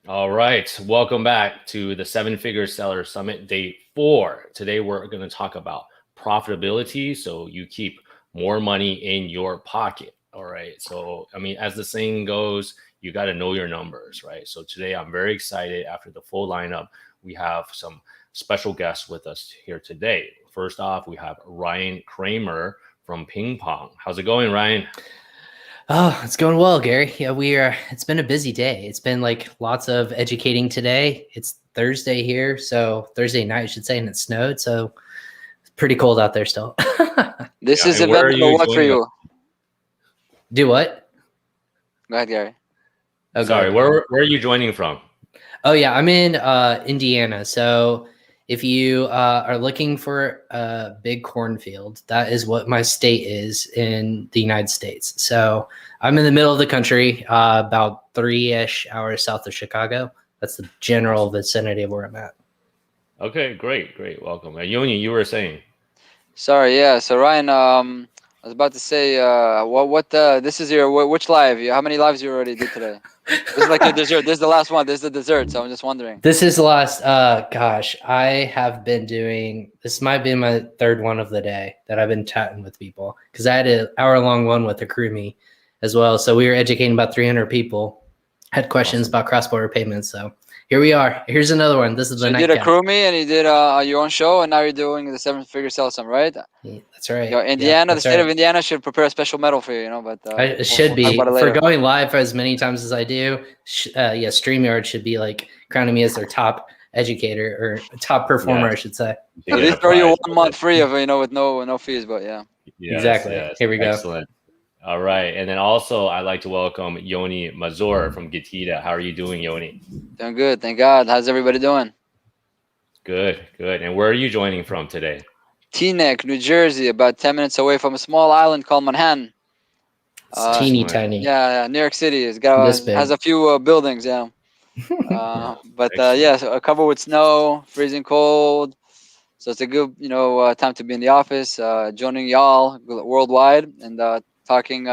All right, welcome back to the Seven Figure Seller Summit Day 4. Today we're going to talk about profitability so you keep more money in your pocket. All right, so I mean, as the saying goes, you got to know your numbers, right? So today I'm very excited. After the full lineup, we have some special guests with us here today. First off, we have Ryan Cramer from Ping Pong. How's it going, Ryan? Oh, it's going well, Gary. Yeah, it's been a busy day. It's been like lots of educating today. It's Thursday here, so Thursday night, I should say, and it snowed. So it's pretty cold out there still. This Yeah, is and where event are number you what for joining us? you? Do what? Go ahead, Gary. Oh, go Sorry, ahead. where are you joining from? Oh, yeah, I'm in Indiana. So if you are looking for a big cornfield, that is what my state is in the United States. So I'm in the middle of the country, about 3-ish hours south of Chicago. That's the general vicinity of where I'm at. Okay, great, welcome. Yoni, you were saying. Sorry, yeah. So Ryan, I was about to say, this is your which live? How many lives you already did today? This is like your dessert. This is the last one. This is the dessert. So I'm just wondering. This is the last. Gosh, I have been doing. This might be my third one of the day that I've been chatting with people because I had an hour-long one with a crewmie as well. So we were educating about 300 people. Had questions Awesome. about cross-border payments. So here we are. Here's another one. This is So the you did a nightcap. crew me and you did your own show, and now you're doing the seven figure sales, right? Yeah, that's right. Yo, Yeah, Indiana, the that's state right. of Indiana should prepare a special medal for you, but It should we'll talk be about it for later. going live as many times as I do. Yeah, StreamYard should be like crowning me as their top educator or top performer, I Yes, should say. you So get these a are you prize for 1 month this. free of with no fees, but yeah. Yes, Exactly. yes, Here we go. excellent. All right, and then also I'd like to welcome Yoni Mazur from Gitida. How are you doing, Yoni? Doing good, thank God. How's everybody doing? Good. And where are you joining from today? Teaneck, New Jersey, about 10 minutes away from a small island called Manhattan. It's teeny Excellent, tiny. Yeah, New York City This has big. a few buildings. Yeah, but excellent. yeah, so covered with snow, freezing cold. So it's a good time to be in the office, joining y'all worldwide and talking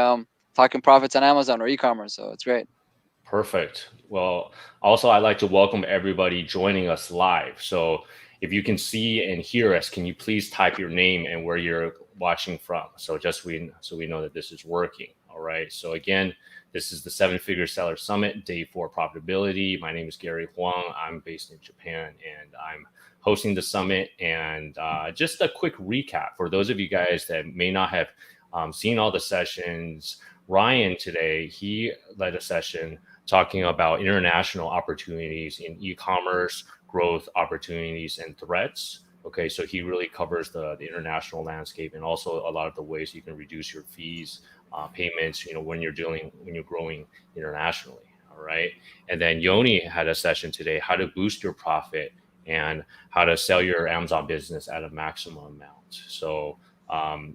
profits on Amazon or e-commerce. So it's great. Perfect. Well, also I'd like to welcome everybody joining us live. So if you can see and hear us, can you please type your name and where you're watching from? So we know that this is working. All right. So again, this is the Seven Figure Seller Summit, Day 4 Profitability. My name is Gary Huang. I'm based in Japan and I'm hosting the summit. And just a quick recap for those of you guys that may not have seen all the sessions. Ryan today, he led a session talking about international opportunities in e-commerce, growth opportunities, and threats. Okay, so he really covers the international landscape and also a lot of the ways you can reduce your fees, payments, when you're growing internationally. All right, and then Yoni had a session today, how to boost your profit and how to sell your Amazon business at a maximum amount. So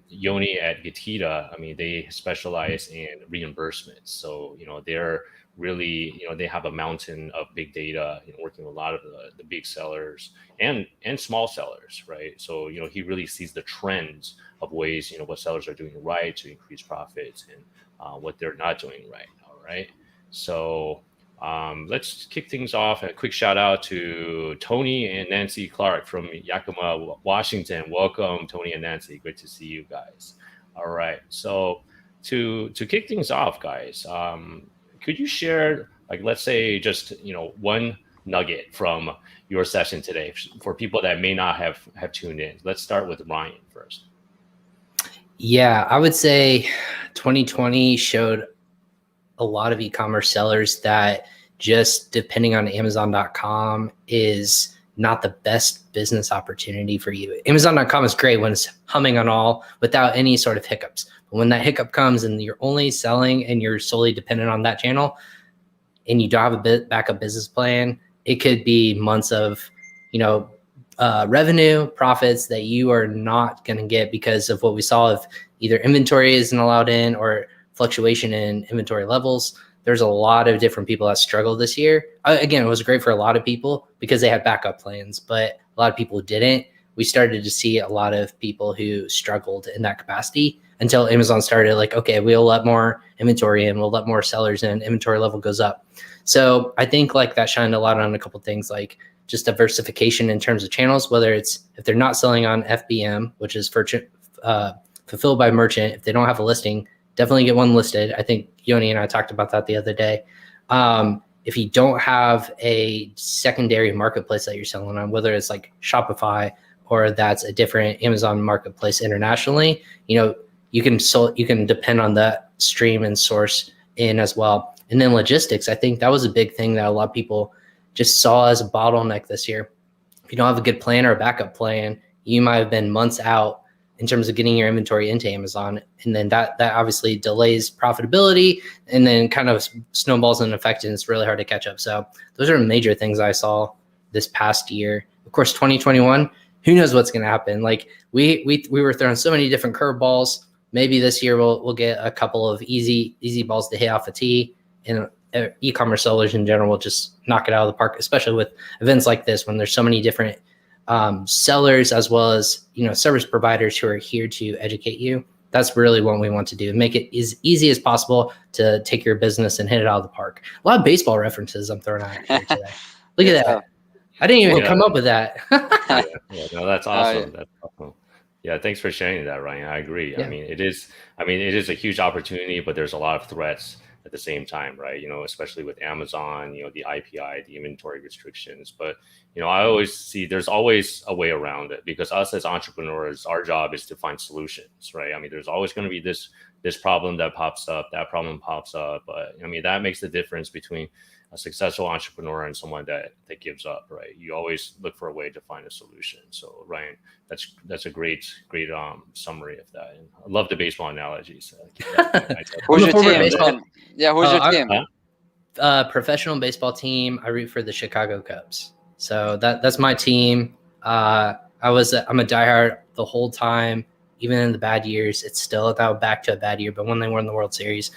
Yoni at Getida, I mean, they specialize in reimbursements. So, they're really, they have a mountain of big data, working with a lot of the big sellers and small sellers, right? So, he really sees the trends of ways, what sellers are doing right to increase profits and what they're not doing right. All right. So let's kick things off. A quick shout out to Tony and Nancy Clark from Yakima, Washington. Welcome, Tony and Nancy. Good to see you guys. All right. So to kick things off, guys, could you share, like, let's say just one nugget from your session today for people that may not have tuned in? Let's start with Ryan first. Yeah, I would say 2020 showed a lot of e-commerce sellers that just depending on Amazon.com is not the best business opportunity for you. Amazon.com is great when it's humming on all without any sort of hiccups. But when that hiccup comes and you're only selling and you're solely dependent on that channel and you don't have a backup business plan, it could be months of, revenue profits that you are not going to get because of what we saw of either inventory isn't allowed in or fluctuation in inventory levels. There's a lot of different people that struggled this year. Again, it was great for a lot of people because they had backup plans, but a lot of people didn't. We started to see a lot of people who struggled in that capacity. until Amazon started like, okay, we'll let more inventory in, we'll let more sellers in, inventory level goes up. So I think like that shined a lot on a couple things, like just diversification in terms of channels, whether it's if they're not selling on FBM, which is for fulfilled by merchant, if they don't have a listing, definitely get one listed. I think Yoni and I talked about that the other day. If you don't have a secondary marketplace that you're selling on, whether it's like Shopify or that's a different Amazon marketplace internationally, you can depend on that stream and source in as well. And then logistics, I think that was a big thing that a lot of people just saw as a bottleneck this year. If you don't have a good plan or a backup plan, you might have been months out in terms of getting your inventory into Amazon. And then that obviously delays profitability and then kind of snowballs in effect, and it's really hard to catch up. So those are major things I saw this past year. Of course, 2021, who knows what's going to happen? Like we were throwing so many different curveballs. Maybe this year we'll get a couple of easy balls to hit off a tee, and e-commerce sellers in general will just knock it out of the park, especially with events like this when there's so many different sellers as well as service providers who are here to educate you. That's really what we want to do, make it as easy as possible to take your business and hit it out of the park. A lot of baseball references I'm throwing out here today. Look at that. I didn't even come up with that. No, that's awesome. That's awesome. Yeah, thanks for sharing that, Ryan. I agree. Yeah. I mean, it is a huge opportunity, but there's a lot of threats at the same time, right? Especially with Amazon, the IPI, the inventory restrictions. But, I always see there's always a way around it, because us as entrepreneurs, our job is to find solutions, right? I mean, there's always going to be this problem that pops up, that problem pops up. But that makes the difference between a successful entrepreneur and someone that gives up, right? You always look for a way to find a solution. So Ryan, that's a great summary of that. And I love the baseball analogies. Who's your team? Yeah, who's your team? Professional baseball team. I root for the Chicago Cubs. So that's my team. I'm a diehard the whole time, even in the bad years. It's still back to a bad year, but when they won the World Series,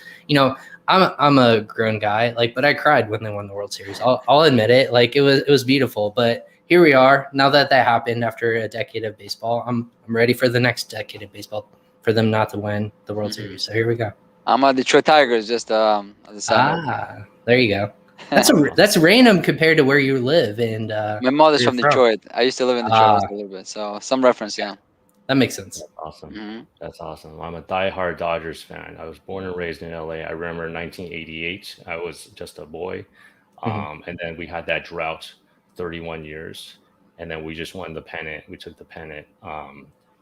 I'm a grown guy, but I cried when they won the World Series. I'll admit it. It was beautiful, but here we are now that happened after a decade of baseball. I'm ready for the next decade of baseball for them not to win the World Series. So here we go. I'm a Detroit Tigers, just on the side. There you go. That's random compared to where you live. And my mother's from Detroit. I used to live in Detroit a little bit, so some reference, yeah. That makes sense. That's awesome. Mm-hmm. That's awesome. I'm a diehard Dodgers fan. I was born and raised in LA. I remember 1988. I was just a boy. And then we had that drought, 31 years. And then we just won the pennant. We took the pennant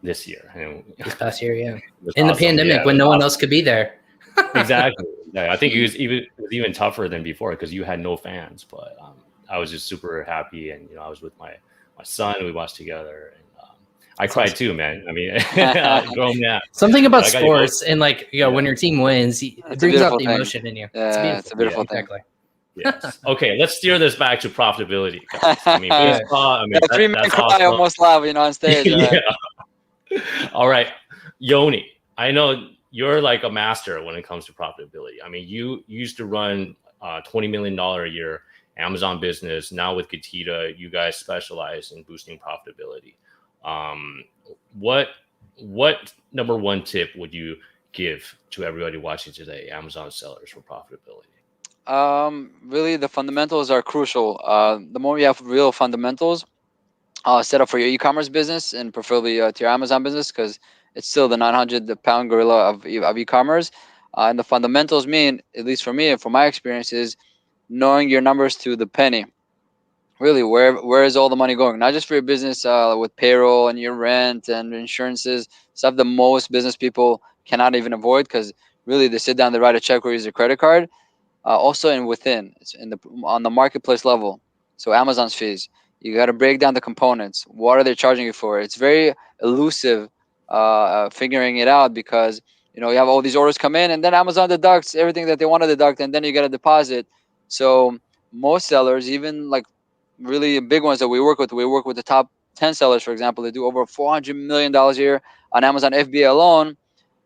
this year. And this past year, yeah. In the pandemic, when no one else could be there. Exactly. Yeah, I think it was even tougher than before because you had no fans. But I was just super happy. And, I was with my son. We watched together. I cried too, man. I mean, grown man. Something about sports and when your team wins, it brings out the emotion in you. Yeah, it's a beautiful thing. Exactly. Yes. Okay, let's steer this back to profitability. Guys. I mean, baseball. That's cry almost loud, on stage. Yeah. All right, Yoni. I know you're like a master when it comes to profitability. I mean, you used to run $20 million a year Amazon business. Now with Gatita, you guys specialize in boosting profitability. What number one tip would you give to everybody watching today, Amazon sellers, for profitability? Really, the fundamentals are crucial. The more you have real fundamentals set up for your e-commerce business and preferably to your Amazon business, because it's still the 900-pound gorilla of e-commerce. And the fundamentals mean, at least for me and from my experiences, knowing your numbers to the penny. Really, where is all the money going? Not just for your business with payroll and your rent and insurances, stuff that most business people cannot even avoid because really they sit down, they write a check or use a credit card. Also, it's on the marketplace level. So Amazon's fees, you got to break down the components. What are they charging you for? It's very elusive figuring it out because you have all these orders come in and then Amazon deducts everything that they want to deduct and then you get a deposit. So most sellers, even really big ones that we work with the top 10 sellers, for example. They do over $400 million a year on Amazon FBA alone,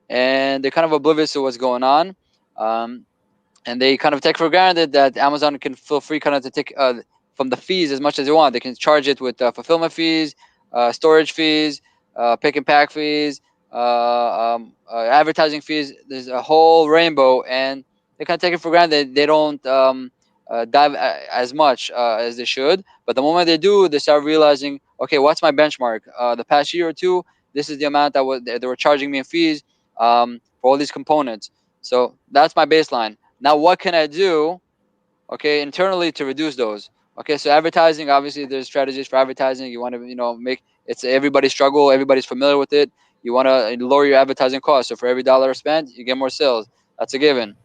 and they're kind of oblivious to what's going on. And they kind of take for granted that Amazon can feel free kind of to take from the fees as much as they want. They can charge it with fulfillment fees, storage fees, pick and pack fees, advertising fees. There's a whole rainbow, and they kind of take it for granted. They don't dive as much as they should. But the moment they do, they start realizing, okay, what's my benchmark? The past year or two, this is the amount they were charging me in fees for all these components. So that's my baseline. Now, what can I do, okay, internally to reduce those? Okay, so advertising, obviously, there's strategies for advertising. You want to, make it's everybody's struggle. Everybody's familiar with it. You want to lower your advertising cost. So for every dollar spent, you get more sales. That's a given.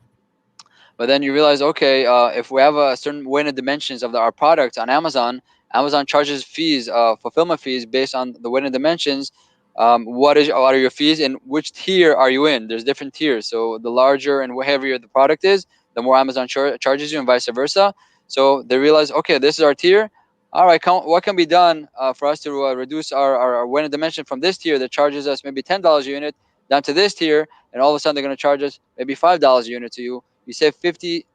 But then you realize, okay, if we have a certain weighted dimensions of our products on Amazon, Amazon charges fees, fulfillment fees based on the weighted dimensions. What are your fees and which tier are you in? There's different tiers. So the larger and heavier the product is, the more Amazon charges you, and vice versa. So they realize, okay, this is our tier. All right, what can be done for us to reduce our weighted dimension from this tier that charges us maybe $10 a unit down to this tier, and all of a sudden they're going to charge us maybe $5 a unit to you. You save 50%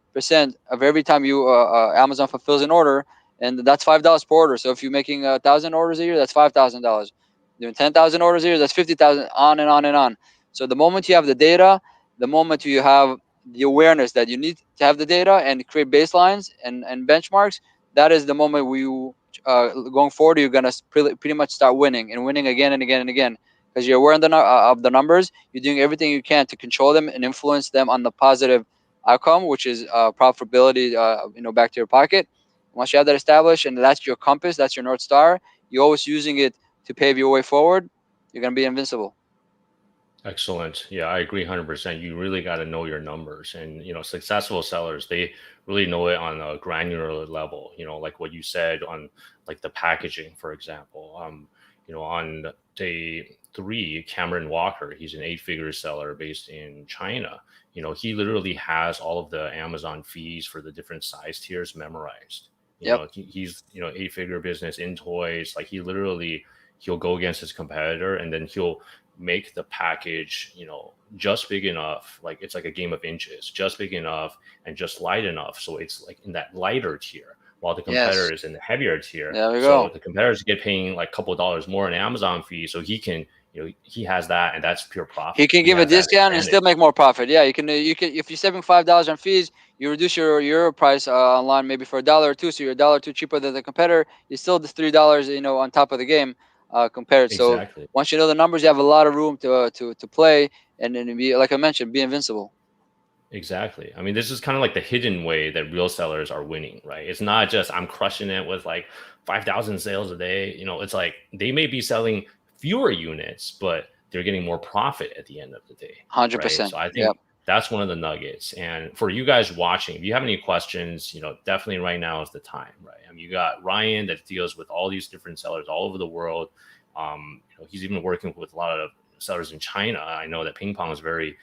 of every time you Amazon fulfills an order, and that's $5 per order. So if you're making 1,000 orders a year, that's $5,000. Doing 10,000 orders a year, that's 50,000. On and on and on. So the moment you have the data, the moment you have the awareness that you need to have the data and create baselines and benchmarks, that is the moment where you going forward, you're gonna pretty much start winning and winning again and again and again, because you're aware of the numbers. You're doing everything you can to control them and influence them on the positive outcome, which is profitability, back to your pocket. Once you have that established, and that's your compass, that's your North Star, you're always using it to pave your way forward, you're going to be invincible. Excellent. Yeah, I agree 100%. You really got to know your numbers, and successful sellers, they really know it on a granular level. Like what you said on like the packaging, for example. On day 3, Cameron Walker, he's an 8-figure seller based in China. He literally has all of the Amazon fees for the different size tiers memorized. Yep. He's 8-figure business in toys. Like he'll go against his competitor, and then he'll make the package just big enough, like it's like a game of inches, just big enough and just light enough, so it's like in that lighter tier, while the competitor is in the heavier tier. There we So go. the competitors get paying like a couple of dollars more in Amazon fee, so he can he has that, and that's pure profit. He can give a discount and still make more profit. Yeah, you can if you're saving $5 on fees, you reduce your price online maybe for $1 or $2, so you're $1 or $2 cheaper than the competitor. You're still the $3 on top of the game compared. So Exactly. once you know the numbers, you have a lot of room to play and be, like I mentioned, be invincible. Exactly. I mean, this is kind of like the hidden way that real sellers are winning, right? It's not just I'm crushing it with like 5,000 sales a day. It's like they may be selling fewer units, but they're getting more profit at the end of the day. 100%. Right? So I think that's one of the nuggets. And for you guys watching, if you have any questions, definitely right now is the time, right? I mean, you got Ryan that deals with all these different sellers all over the world. He's even working with a lot of sellers in China. I know that Ping Pong is very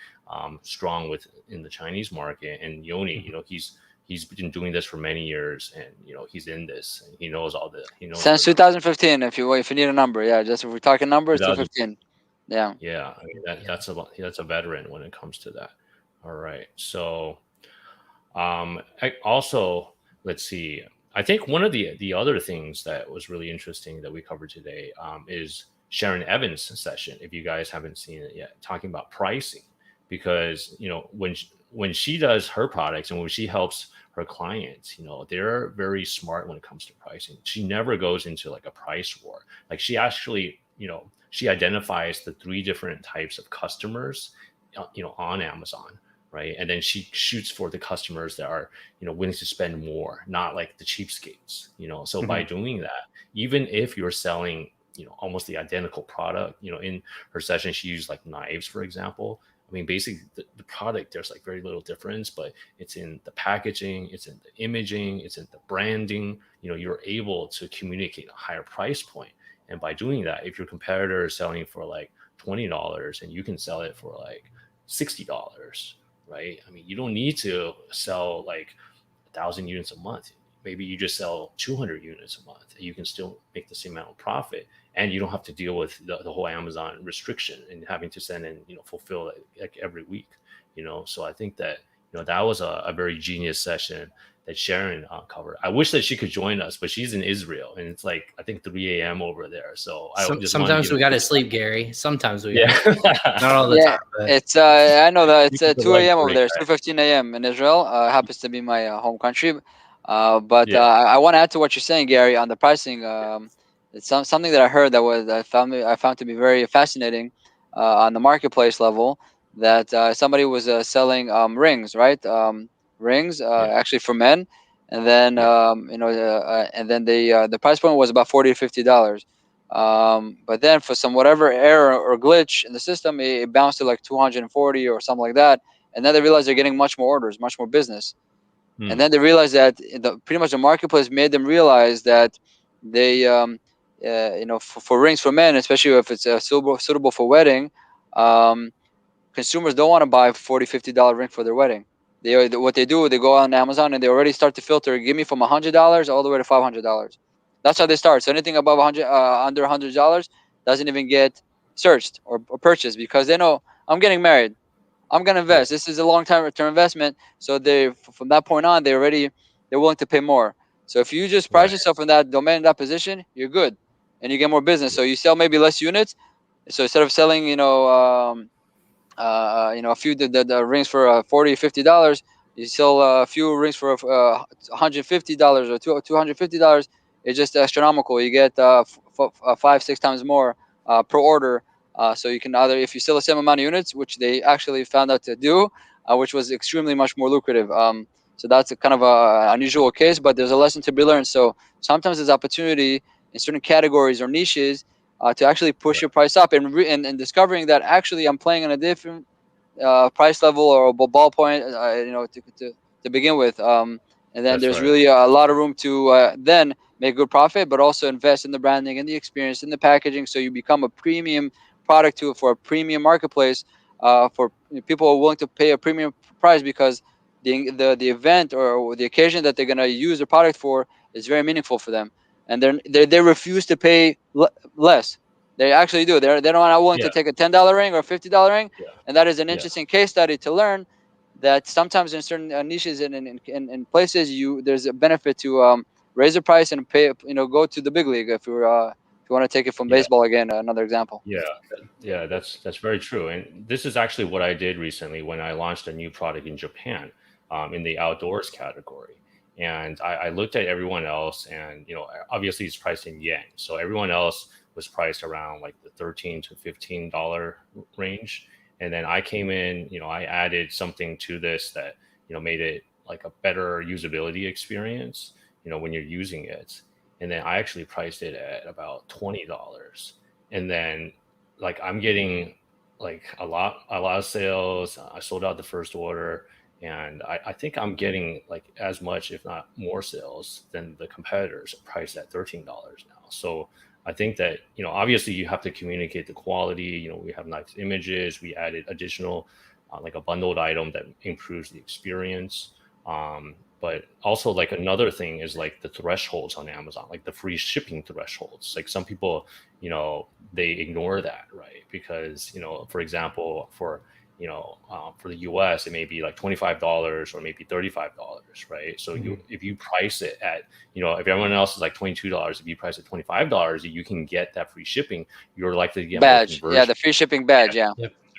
strong in the Chinese market, and Yoni, he's been doing this for many years, and he's in this, and he knows since 2015. If you need a number, just if we're talking numbers, 2015. Yeah, I mean that's a veteran when it comes to that. All right, so also let's see. I think one of the other things that was really interesting that we covered today is Sharon Evans' session. If you guys haven't seen it yet, talking about pricing, because when she does her products and when she helps her clients, they're very smart when it comes to pricing. She never goes into like a price war. Like she actually, she identifies the 3 different types of customers, on Amazon, right? And then she shoots for the customers that are, willing to spend more, not like the cheapskates, So by doing that, even if you're selling, almost the identical product, in her session, she used like knives, for example. I mean, basically the product, there's like very little difference, but it's in the packaging, it's in the imaging, it's in the branding. You're able to communicate a higher price point. And by doing that, if your competitor is selling for like $20 and you can sell it for like $60, right? I mean, you don't need to sell like 1,000 units a month. Maybe you just sell 200 units a month. You can still make the same amount of profit, and you don't have to deal with the whole Amazon restriction and having to send and fulfill it like every week. So I think that that was a very genius session that Sharon covered. I wish that she could join us, but she's in Israel, and it's like I think 3 a.m. over there. So sometimes we got to sleep, Gary. Sometimes we yeah, not all the time. But. It's I know that it's 2 a.m. over there. It's right? 2:15 a.m. in Israel. Happens to be my home country. But Yeah. I want to add to what you're saying, Gary, on the pricing. It's something that I heard that I found to be very fascinating on the marketplace level. That somebody was selling rings, right? Rings actually for men, and then and then the price point was about $40 to $50. But then for some whatever error or glitch in the system, it bounced to like 240 or something like that. And then they realized they're getting much more orders, much more business. And then they realized that pretty much the marketplace made them realize that they, for rings for men, especially if it's suitable for wedding, consumers don't want to buy $40, $50 ring for their wedding. What they do, they go on Amazon and they already start to filter. Give me from $100 all the way to $500. That's how they start. So anything above under $100 doesn't even get searched or purchased because they know I'm getting married. I'm gonna invest. This is a long-term investment. So they, from that point on, they're willing to pay more. So if you just price yourself in that domain, in that position, you're good, and you get more business. So you sell maybe less units. So instead of selling, a few the rings for $40, $50, you sell a few rings for $150 or $250. It's just astronomical. You get 5-6 times more per order. So you can either, if you sell the same amount of units, which they actually found out to do, which was extremely much more lucrative. So that's a kind of a unusual case, but there's a lesson to be learned. So sometimes there's opportunity in certain categories or niches to actually push your price up, and discovering that actually I'm playing on a different price level or ballpoint, to begin with. And then there's really a lot of room to then make good profit, but also invest in the branding and the experience in the packaging, so you become a premium product for a premium marketplace for people who are willing to pay a premium price because the event or the occasion that they're going to use the product for is very meaningful for them, and they refuse to pay less. They actually do. They're not willing to take a $10 ring or $50 ring, and that is an interesting case study to learn that sometimes in certain niches and in places there's a benefit to raise the price and pay, go to the big league if you want to take it from baseball again, another example. Yeah, that's very true. And this is actually what I did recently when I launched a new product in Japan, in the outdoors category. And I looked at everyone else, and obviously it's priced in yen, so everyone else was priced around like the $13 to $15 range. And then I came in, I added something to this that made it like a better usability experience, when you're using it. And then I actually priced it at about $20. And then like I'm getting like a lot of sales. I sold out the first order, and I think I'm getting like as much, if not more, sales than the competitors priced at $13 now. So I think that, obviously you have to communicate the quality. We have nice images. We added additional, like a bundled item that improves the experience. But also like another thing is like the thresholds on Amazon, like the free shipping thresholds. Like some people, they ignore that, right? Because, for example, for the US, it may be like $25 or maybe $35, right? So if you price it at, if everyone else is like $22, if you price it $25, you can get that free shipping. You're likely to get badge. more Yeah, the free shipping badge. Yeah.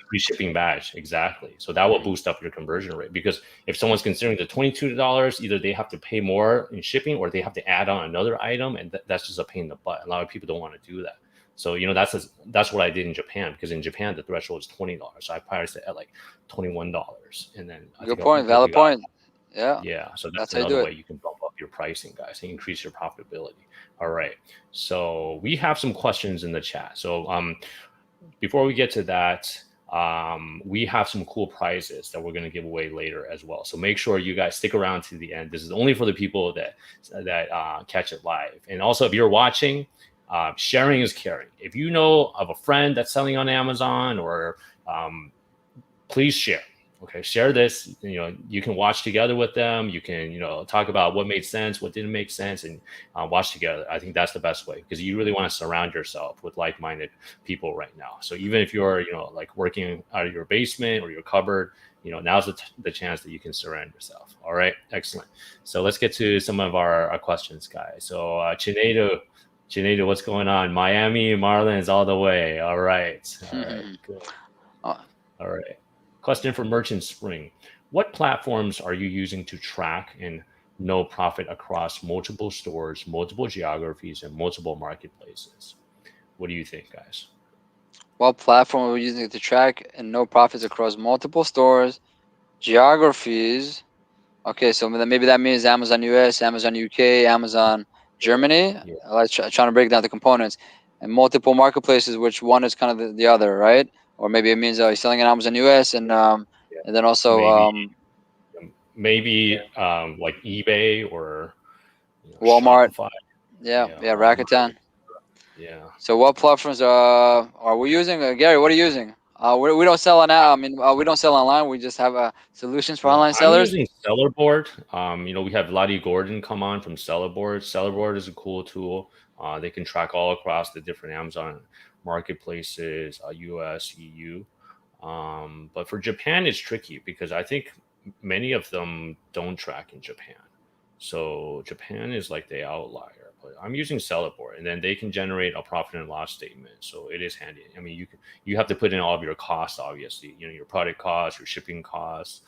Free shipping badge, exactly. So that will boost up your conversion rate, because if someone's considering the $22, either they have to pay more in shipping or they have to add on another item, and that's just a pain in the butt. A lot of people don't want to do that. So that's what I did in Japan, because in Japan the threshold is $20, so I priced it at like $21, and then good point, valid point. Yeah, so that's another way you can bump up your pricing, guys, and increase your profitability. All right, so we have some questions in the chat. So before we get to that, we have some cool prizes that we're going to give away later as well. So make sure you guys stick around to the end. This is only for the people that catch it live. And also, if you're watching, sharing is caring. If you know of a friend that's selling on Amazon, or please share. Okay, share this. You can watch together with them. You can talk about what made sense, what didn't make sense, and watch together. I think that's the best way, because you really want to surround yourself with like-minded people right now. So even if you're like working out of your basement or your cupboard, now's the chance that you can surrender yourself. All right, excellent. So let's get to some of our questions, guys. So Chinedu, what's going on? Miami Marlins all the way. All right, good. Uh, All right. Question for Merchant Spring. What platforms are you using to track and know profit across multiple stores, multiple geographies, and multiple marketplaces? What do you think, guys? what platform are we using to track and know profits across multiple stores, geographies? Okay, so maybe that means Amazon US, Amazon UK, Amazon Germany. Yeah. Trying to break down the components and multiple marketplaces, which one is kind of the other, right? Or maybe it means you're selling in Amazon US and then also maybe like eBay or Walmart. Shopify. Yeah, Walmart. Rakuten. Yeah. So what platforms are we using? Gary, what are you using? We don't sell on. I mean, we don't sell online. We just have solutions for Yeah, online I'm sellers. using Sellerboard. We have Lottie Gordon come on from Sellerboard. Sellerboard is a cool tool. They can track all across the different Amazon marketplaces, US, EU. But for Japan, it's tricky because I think many of them don't track in Japan. So Japan is like the outlier. But I'm using Sellerboard, and then they can generate a profit and loss statement. So it is handy. I mean, you have to put in all of your costs, obviously. Your product costs, your shipping costs,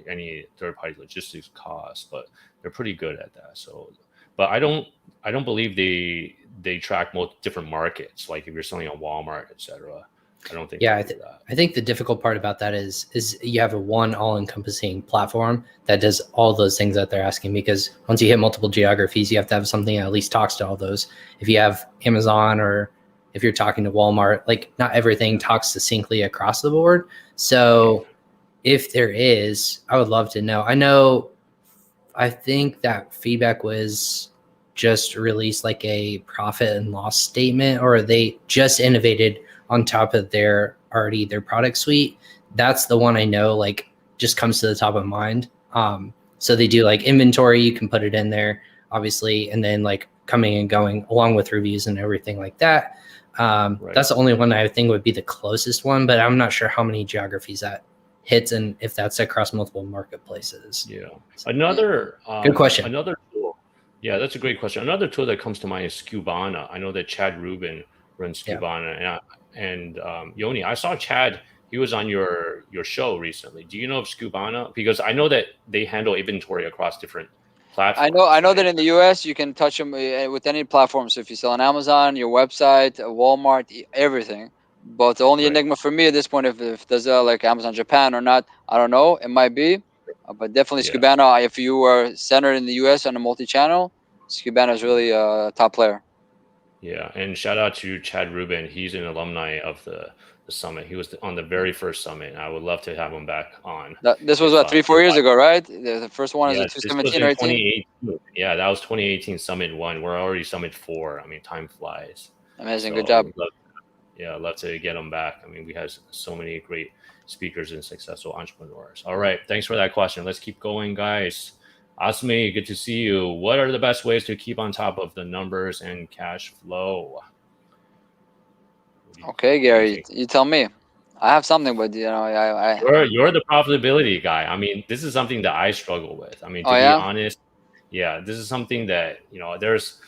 any third party logistics costs. But they're pretty good at that. So, but I don't believe they track different markets. Like if you're selling on Walmart, etc. I don't think. Yeah, do that. I think the difficult part about that is you have a one all-encompassing platform that does all those things that they're asking, because once you hit multiple geographies, you have to have something that at least talks to all those. If you have Amazon or if you're talking to Walmart, like not everything talks succinctly across the board. So if there is, I would love to know. I think that Feedback was just released like a profit and loss statement, or they just innovated on top of their product suite. That's the one I know, like, just comes to the top of mind. So they do like inventory, you can put it in there, obviously, and then like coming and going along with reviews and everything like that. Right. That's the only one I think would be the closest one, but I'm not sure how many geographies that hits and if that's across multiple marketplaces. Yeah. Another good question. Another tool. Yeah, that's a great question. Another tool that comes to mind is Skubana. I know that Chad Rubin runs Skubana, and Yoni. I saw Chad. He was on your show recently. Do you know of Skubana? Because I know that they handle inventory across different platforms. I know right? that in the US you can touch them with any platform. So if you sell on Amazon, your website, Walmart, everything. But the only enigma for me at this point, if there's like Amazon Japan or not, I don't know. It might be, but definitely Skubana. If you are centered in the US on a multi-channel, Skubana is really a top player. Yeah, and shout out to Chad Rubin. He's an alumni of the summit. He was on the very first summit, and I would love to have him back on. This was what 3-4 years ago, right? The first one is a 2017 or 18. Yeah, that was 2018 Summit 1. We're already Summit 4. I mean, time flies. Amazing, good job. I'd love to get him back. I mean, we have so many great speakers and successful entrepreneurs. All right, thanks for that question. Let's keep going, guys. Asmi, good to see you. What are the best ways to keep on top of the numbers and cash flow? Okay, Gary, you tell me. I have something, but you're the profitability guy. I mean, this is something that I struggle with. I mean, to be honest, this is something that there's.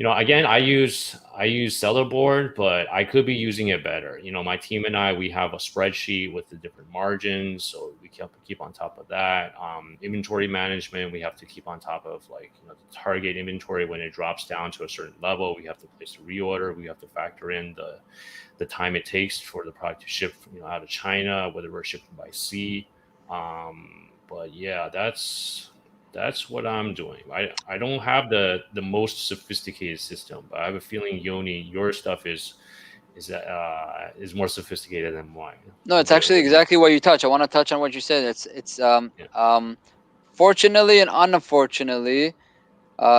Again, I use Sellerboard, but I could be using it better. My team and I, we have a spreadsheet with the different margins, so we keep on top of that. Inventory management, we have to keep on top of the target inventory. When it drops down to a certain level, we have to place a reorder. We have to factor in the time it takes for the product to ship out of China, whether we're shipping by sea. But yeah, that's what I'm doing. I don't have the most sophisticated system, but I have a feeling, Yoni, your stuff is more sophisticated than mine. No, it's actually exactly what you touch. I want to touch on what you said. It's fortunately and unfortunately,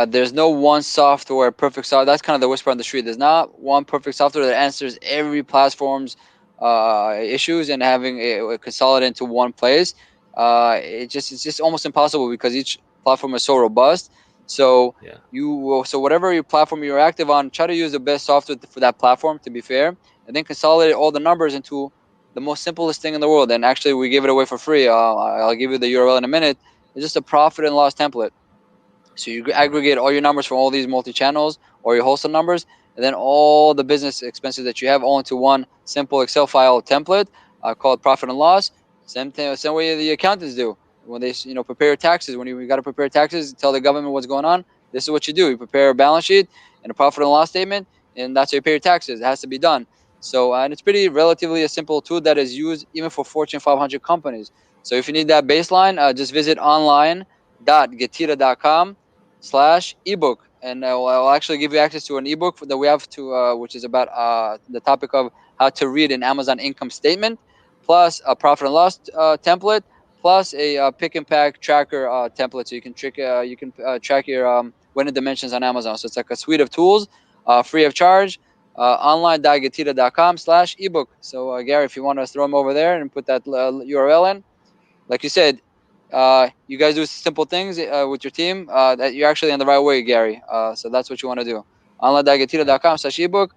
there's no one software, perfect software. That's kind of the whisper on the street. There's not one perfect software that answers every platform's issues and having it consolidate into one place. It's just almost impossible because each platform is so robust. So whatever your platform you're active on, try to use the best software for that platform, to be fair, and then consolidate all the numbers into the most simplest thing in the world, and actually we give it away for free. I'll give you the URL in a minute. It's just a profit and loss template. So you aggregate all your numbers from all these multi-channels or your wholesale numbers, and then all the business expenses that you have all into one simple Excel file template called profit and loss. Same thing, same way the accountants do when they prepare taxes. When you got to prepare taxes, tell the government what's going on. This is what you do. You prepare a balance sheet and a profit and loss statement, and that's how you pay your taxes. It has to be done. So and it's pretty relatively a simple tool that is used even for Fortune 500 companies. So if you need that baseline, just visit online.getira.com/ebook, and I'll actually give you access to an ebook that we have to which is about the topic of how to read an Amazon income statement, plus a profit and loss template, plus a pick and pack tracker template, so you can track your winning dimensions on Amazon. So it's like a suite of tools, free of charge. Online.getira.com/ebook. So Gary, if you want to throw them over there and put that URL in, like you said, you guys do simple things with your team that you're actually on the right way, Gary. So that's what you want to do. Online.getira.com/ebook.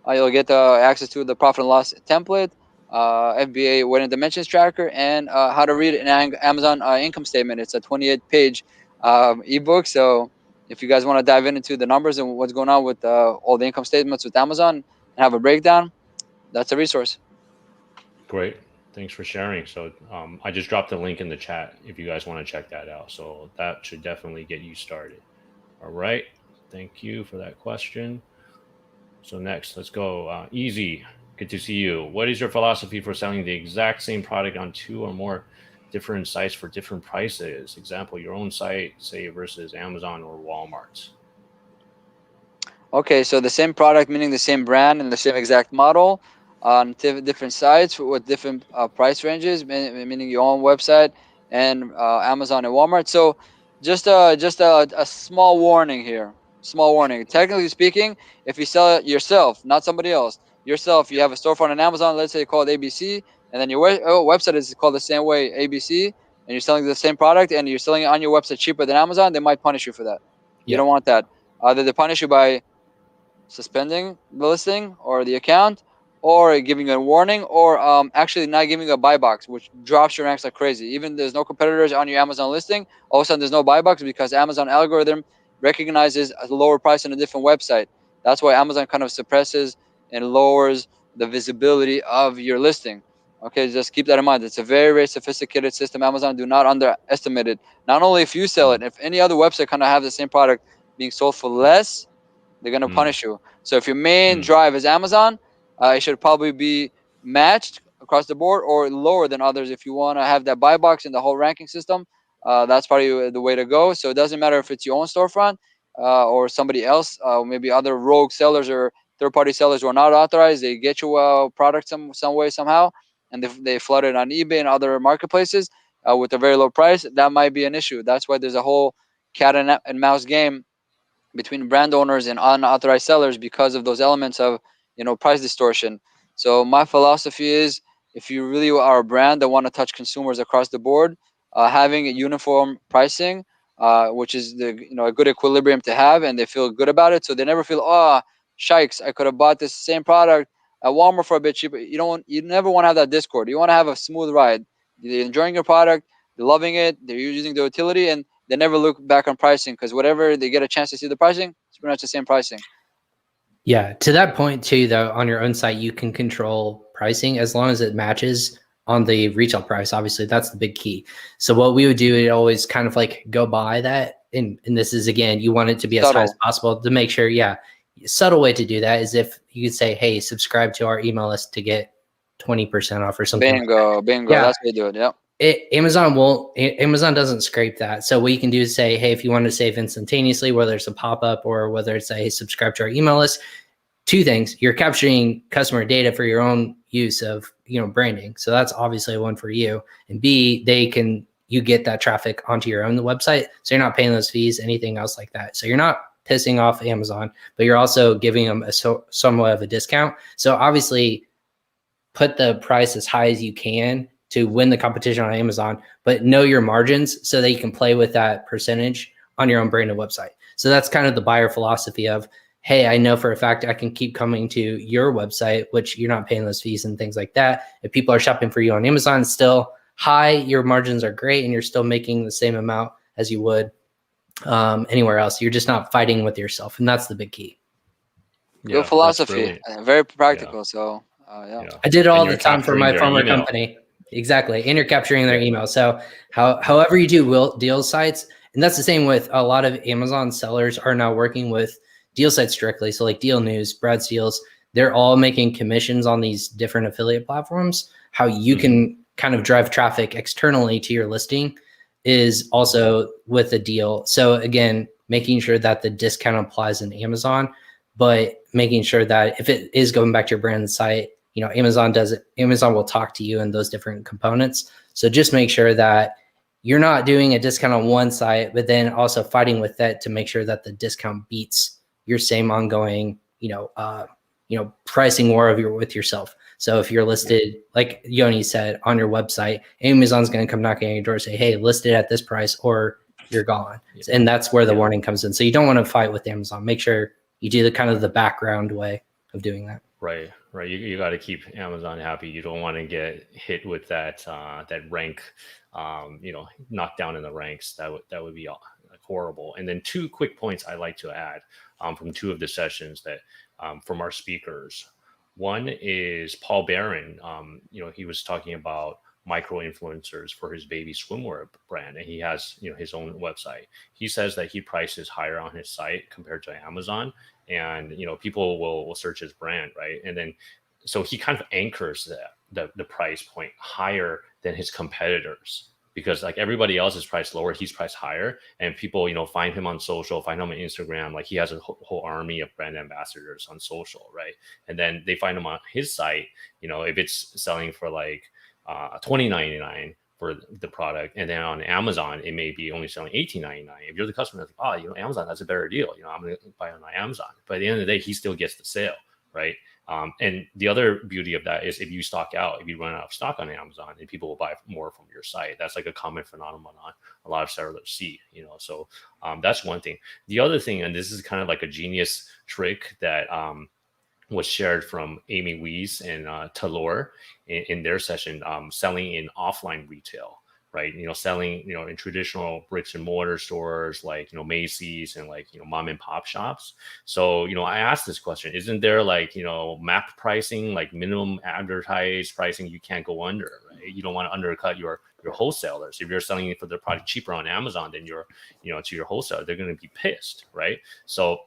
You'll get access to the profit and loss template, FBA winning dimensions tracker, and how to read an Amazon income statement. It's a 28-page ebook. So if you guys want to dive into the numbers and what's going on with all the income statements with Amazon and have a breakdown, that's a resource. Great. Thanks for sharing. So I just dropped the link in the chat if you guys want to check that out. So that should definitely get you started. All right. Thank you for that question. So next, let's go. Easy. Good to see you. What is your philosophy for selling the exact same product on 2 or more different sites for different prices? Example, your own site, say, versus Amazon or Walmart. Okay, so the same product, meaning the same brand and the same exact model on different sites with different price ranges, meaning your own website and Amazon and Walmart. So just a small warning here. Small warning. Technically speaking, if you sell it yourself, not somebody else, yourself, you have a storefront on Amazon, let's say called ABC, and then your website is called the same way, ABC, and you're selling the same product and you're selling it on your website cheaper than Amazon, they might punish you for that. You don't want that. Either they punish you by suspending the listing or the account, or giving a warning, or actually not giving a buy box, which drops your ranks like crazy. Even there's no competitors on your Amazon listing, all of a sudden there's no buy box because Amazon algorithm recognizes a lower price on a different website. That's why Amazon kind of suppresses and lowers the visibility of your listing. Okay, just keep that in mind. It's a very, very sophisticated system. Amazon, do not underestimate it. Not only if you sell it, if any other website kind of have the same product being sold for less, they're going to punish you. So if your main drive is Amazon, it should probably be matched across the board or lower than others. If you want to have that buy box in the whole ranking system, that's probably the way to go. So it doesn't matter if it's your own storefront or somebody else, maybe other rogue sellers or third-party sellers who are not authorized. They get you a product some way, somehow, and they flood it on eBay and other marketplaces with a very low price. That might be an issue. That's why there's a whole cat and mouse game between brand owners and unauthorized sellers because of those elements of price distortion. So my philosophy is, if you really are a brand that want to touch consumers across the board, having a uniform pricing, which is a good equilibrium to have, and they feel good about it, so they never feel, oh shikes, I could have bought this same product at Walmart for a bit cheaper. You never want to have that discord. You want to have a smooth ride. They're enjoying your product, they're loving it, they're using the utility, and they never look back on pricing, because whatever they get a chance to see the pricing, it's pretty much the same pricing. Yeah, to that point too, though, on your own site, you can control pricing as long as it matches on the retail price. Obviously, that's the big key. So what we would do is always kind of like go by that. And this is, again, you want it to be as high as possible to make sure. Yeah. Subtle way to do that is if you could say, hey, subscribe to our email list to get 20% off or something. Bingo. Yeah. That's what they do it. Yep. Amazon doesn't scrape that. So what you can do is say, hey, if you want to save instantaneously, whether it's a pop-up or whether it's a, hey, subscribe to our email list, 2 things. You're capturing customer data for your own use of, branding. So that's obviously one for you. And B, you get that traffic onto your own website. So you're not paying those fees, anything else like that. So you're not pissing off Amazon, but you're also giving them somewhat of a discount. So obviously put the price as high as you can to win the competition on Amazon, but know your margins so that you can play with that percentage on your own branded website. So that's kind of the buyer philosophy of, hey, I know for a fact I can keep coming to your website, which you're not paying those fees and things like that. If people are shopping for you on Amazon, it's still high, your margins are great, and you're still making the same amount as you would anywhere else. You're just not fighting with yourself, and that's the big key. Good philosophy, very practical. So yeah, I did it all And the you're time for capturing my their former email. company. Exactly, and you're capturing their email. So however you do deal sites, and that's the same with a lot of Amazon sellers are now working with deal sites directly. So like Deal News, Brad's Deals, they're all making commissions on these different affiliate platforms. How you can kind of drive traffic externally to your listing is also with a deal. So again, making sure that the discount applies in Amazon, but making sure that if it is going back to your brand site, you know, Amazon does it. Amazon will talk to you in those different components. So just make sure that you're not doing a discount on one site, but then also fighting with that to make sure that the discount beats your same ongoing, pricing war with yourself. So if you're listed, like Yoni said, on your website, Amazon's going to come knocking on your door and say, hey, listed at this price or you're gone. And that's where the warning comes in. So you don't want to fight with Amazon. Make sure you do the kind of the background way of doing that. Right. You got to keep Amazon happy. You don't want to get hit with that rank, knocked down in the ranks. That would be horrible. And then 2 quick points I like to add from 2 of the sessions that from our speakers. One is Paul Barron. He was talking about micro influencers for his baby swimwear brand, and he has his own website. He says that he prices higher on his site compared to Amazon, and people will search his brand, right? And then so he kind of anchors the price point higher than his competitors, because like everybody else is priced lower, he's priced higher, and people find him on social, find him on Instagram. Like he has a whole army of brand ambassadors on social, right? And then they find him on his site. If it's selling for like $20.99 for the product, and then on Amazon it may be only selling $18.99. If you're the customer, like, Amazon, that's a better deal. I'm going to buy on my Amazon. But at the end of the day, he still gets the sale, right? And the other beauty of that is if you run out of stock on Amazon, and people will buy more from your site. That's like a common phenomenon a lot of sellers see. So that's one thing. The other thing, and this is kind of like a genius trick that was shared from Amy Weiss and Talor in their session, selling in offline retail, right? Selling, in traditional bricks and mortar stores like, Macy's and like, mom and pop shops. So, I asked this question, isn't there like, MAP pricing, like minimum advertised pricing you can't go under, right? You don't want to undercut your wholesalers. If you're selling for the product cheaper on Amazon than to your wholesaler, they're going to be pissed, right? So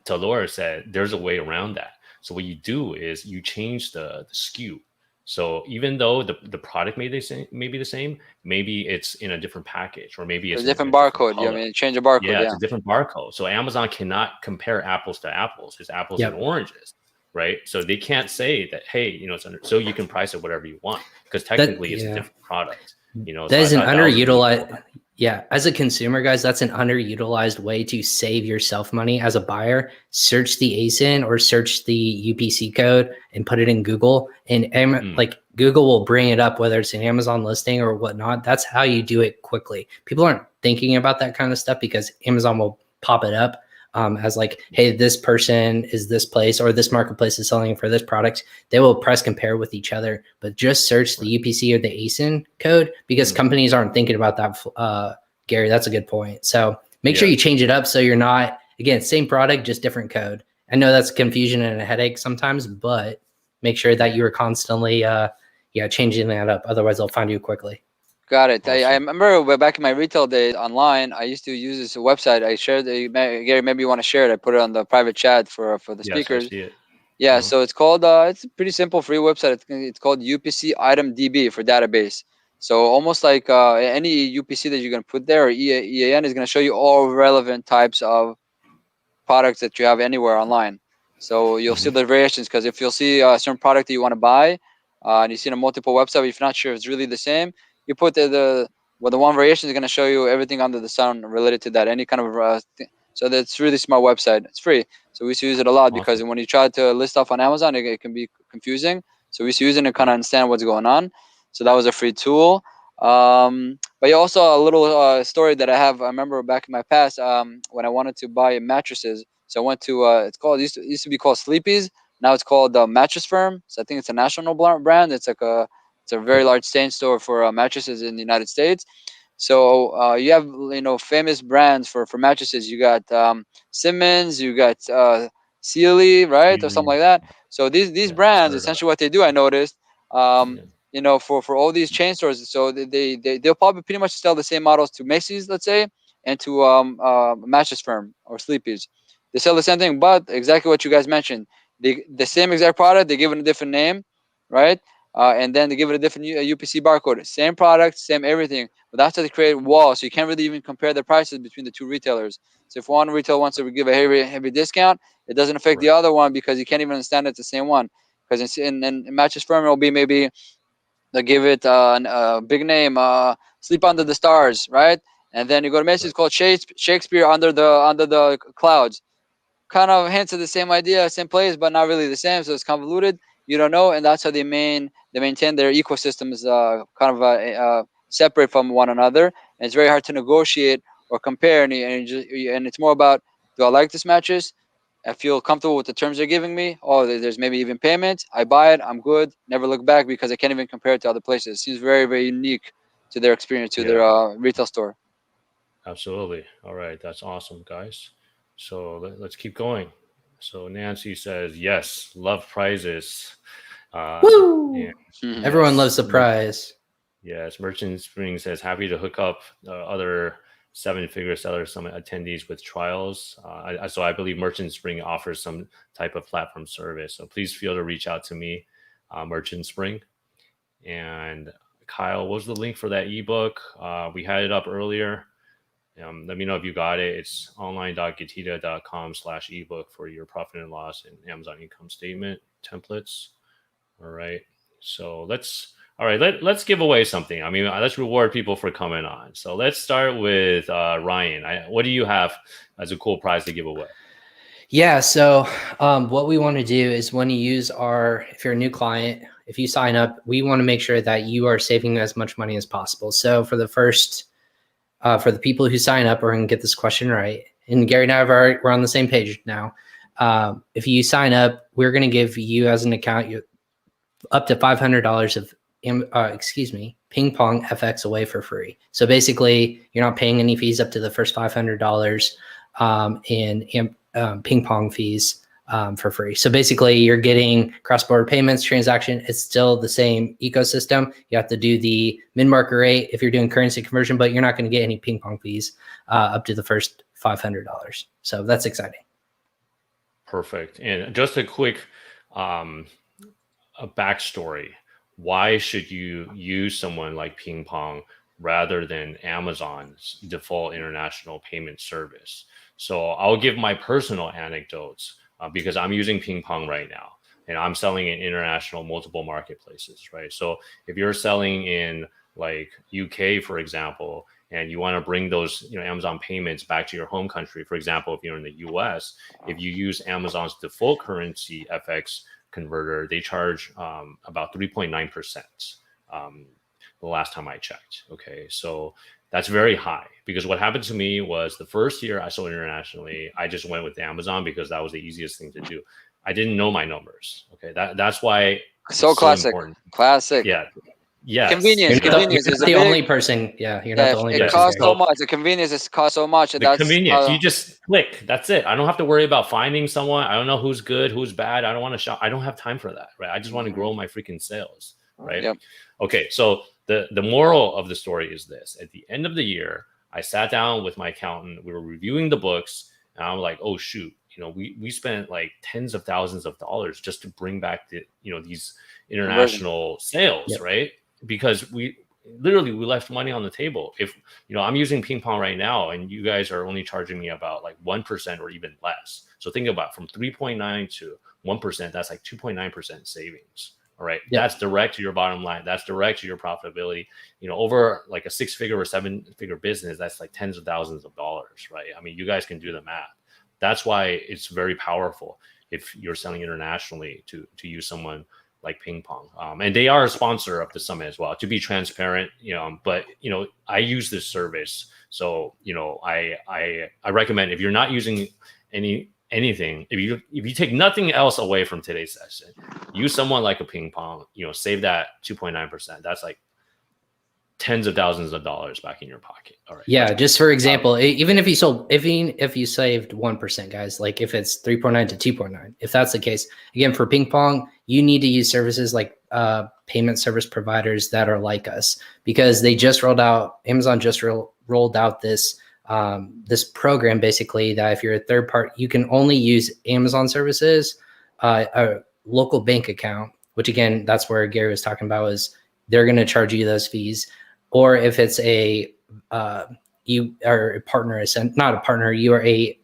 Talora said there's a way around that. So what you do is you change the SKU. So even though the product may be the same, maybe it's in a different package, or maybe it's a different barcode. Change a barcode. Yeah, it's a different barcode. So Amazon cannot compare apples to apples. It's apples and oranges, right? So they can't say that, hey, it's so you can price it whatever you want, because technically it's a different product. That is an underutilized. Yeah, as a consumer, guys, that's an underutilized way to save yourself money as a buyer. Search the ASIN or search the UPC code and put it in Google, and like Google will bring it up, whether it's an Amazon listing or whatnot. That's how you do it quickly. People aren't thinking about that kind of stuff because Amazon will pop it up as like, hey, this person is this place, or this marketplace is selling for this product. They will press compare with each other, but just search the UPC or the ASIN code, because companies aren't thinking about that. Gary, that's a good point. So make sure you change it up so you're not, again, same product, just different code. I know that's confusion and a headache sometimes, but make sure that you are constantly changing that up. Otherwise, they'll find you quickly. Got it. Awesome. I remember back in my retail days online, I used to use this website. I shared Gary, maybe you want to share it. I put it on the private chat for the speakers. I see it. Yeah, so it's called, it's a pretty simple free website. It's called UPC Item DB for database. So almost like any UPC that you're going to put there, or EAN, is going to show you all relevant types of products that you have anywhere online. So you'll see the variations, because if you'll see a certain product that you want to buy, and you see a multiple website, if you're not sure if it's really the same, you put the one variation is going to show you everything under the sun related to that, any kind of so that's really smart website. It's free, so we used to use it a lot, because when you try to list stuff on Amazon, it can be confusing. So we used to use it to kind of understand what's going on. So that was a free tool. But also a little story that I have. I remember back in my past, when I wanted to buy mattresses, So I went to it used to be called Sleepy's. Now it's called Mattress Firm. So I think it's a national brand. It's a very large chain store for mattresses in the United States. So you have famous brands for mattresses. You got Simmons, you got Sealy, right, or something like that. So these brands, essentially what they do, I noticed, for all these chain stores. So they'll probably pretty much sell the same models to Macy's, let's say, and to Mattress Firm or Sleepy's. They sell the same thing, but exactly what you guys mentioned. The same exact product, they give it a different name, right? And then they give it a different UPC barcode. Same product, same everything. But that's how they create walls. So you can't really even compare the prices between the two retailers. So if one retail wants to give a heavy discount, it doesn't affect the other one because you can't even understand it's the same one. Because in Mattress Firm, it will be maybe they'll give it a big name, Sleep Under the Stars, right? And then you go to Macy's, called Shakespeare Under the Clouds. Kind of hints at the same idea, same place, but not really the same. So it's convoluted. You don't know, and that's how they maintain their ecosystems kind of separate from one another. And it's very hard to negotiate or compare. And it's more about, do I like this mattress? I feel comfortable with the terms they're giving me. Oh, there's maybe even payment. I buy it. I'm good. Never look back because I can't even compare it to other places. It seems very, very unique to their experience, to their retail store. Absolutely. All right. That's awesome, guys. So let's keep going. So Nancy says, yes, love prizes. Woo! Everyone loves the prize. Yes. Merchant Spring says, happy to hook up other 7-figure seller summit attendees with trials. So I believe Merchant Spring offers some type of platform service. So please feel to reach out to me, Merchant Spring. And Kyle, what was the link for that ebook? We had it up earlier. Let me know if you got it. It's online.getita.com/ebook for your profit and loss and Amazon income statement templates. All right. So let's give away something. I mean, let's reward people for coming on. So let's start with Ryan. What do you have as a cool prize to give away? Yeah. So what we want to do is when you use if you're a new client, if you sign up, we want to make sure that you are saving as much money as possible. So for the people who sign up, we're going to get this question right. And Gary and I we're on the same page now. If you sign up, we're going to give you as an account up to $500 of Ping Pong FX away for free. So basically, you're not paying any fees up to the first $500 in Ping Pong fees for free. So basically, you're getting cross-border payments, transaction. It's still the same ecosystem. You have to do the mid-market rate if you're doing currency conversion, but you're not going to get any Ping Pong fees up to the first $500. So that's exciting. Perfect. And just a quick a backstory. Why should you use someone like Ping Pong rather than Amazon's default international payment service? So I'll give my personal anecdotes because I'm using Ping Pong right now and I'm selling in international multiple marketplaces, right? So if you're selling in like UK, for example, and you want to bring those Amazon payments back to your home country, for example, if you're in the US, if you use Amazon's default currency FX converter, they charge about 3.9% the last time I checked. Okay, so that's very high because what happened to me was the first year I sold internationally, I just went with Amazon because that was the easiest thing to do. I didn't know my numbers. Okay, that's why. So classic. Classic. Yeah. Yes. Convenience. Convenience is the only person. Yeah, you're not the only person. It costs so much. The convenience is cost so much. The convenience. You just click. That's it. I don't have to worry about finding someone. I don't know who's good, who's bad. I don't want to shop. I don't have time for that. Right. I just want to grow my freaking sales. Right. Yep. Okay. So the moral of the story is this: at the end of the year, I sat down with my accountant. We were reviewing the books, and I'm like, oh shoot. We spent like tens of thousands of dollars just to bring back these international sales, yep. Right? Because we left money on the table. If I'm using Ping Pong right now, and you guys are only charging me about like 1% or even less. So think about from 3.9 to 1%, that's like 2.9% savings. All right, yep. That's direct to your bottom line. That's direct to your profitability. Over like a 6-figure or 7-figure business, that's like tens of thousands of dollars, right? I mean, you guys can do the math. That's why it's very powerful if you're selling internationally to use someone like Ping Pong. And they are a sponsor of the summit as well, to be transparent, but I use this service. So, I recommend if you're not using any anything, if you take nothing else away from today's session, use someone like a Ping Pong, save that 2.9%. That's like tens of thousands of dollars back in your pocket. All right. Yeah, just for example, even if you saved 1%, guys, like if it's 3.9 to 2.9, if that's the case, again, for Ping Pong, you need to use services like payment service providers that are like us, because they just Amazon just rolled out this program, basically, that if you're a third party, you can only use Amazon services, a local bank account, which again, that's where Gary was talking about, is they're going to charge you those fees. Or if it's you are a partner, not a partner, you're a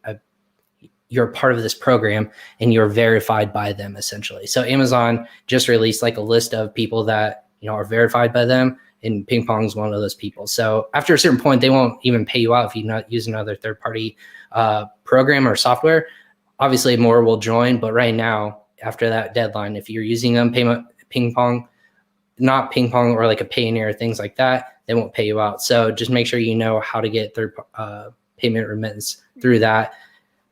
part of this program and you're verified by them, essentially. So Amazon just released like a list of people that are verified by them, and Ping Pong is one of those people. So after a certain point, they won't even pay you out if you not use another third party program or software. Obviously, more will join, but right now, after that deadline, if you're using them, Ping Pong, not Ping Pong or like a Payoneer, things like that, they won't pay you out. So just make sure you know how to get third payment remittance through that.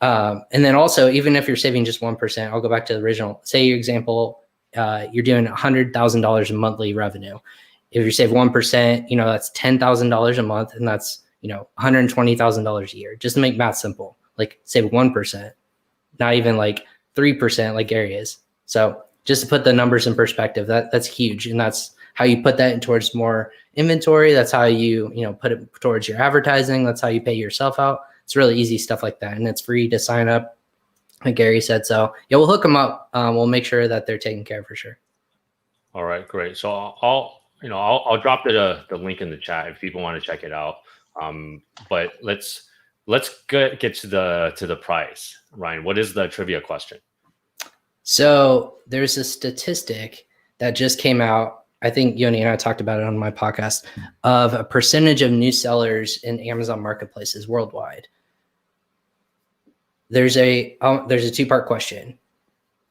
And then also, even if you're saving just 1%, I'll go back to the original. Say your example, you're doing $100,000 in monthly revenue. If you save 1%, that's $10,000 a month, and that's $120,000 a year. Just to make math simple, like save 1%, not even like 3%, like Gary is. So just to put the numbers in perspective, that's huge, and that's how you put that towards more inventory. That's how you put it towards your advertising. That's how you pay yourself out. It's really easy stuff like that, and it's free to sign up, like Gary said. So yeah, we'll hook them up. We'll make sure that they're taken care of for sure. All right, great. So I'll drop the link in the chat if people want to check it out. But let's get to the prize. Ryan, what is the trivia question? So there's a statistic that just came out. I think Yoni and I talked about it on my podcast, of a percentage of new sellers in Amazon marketplaces worldwide. There's a two-part question.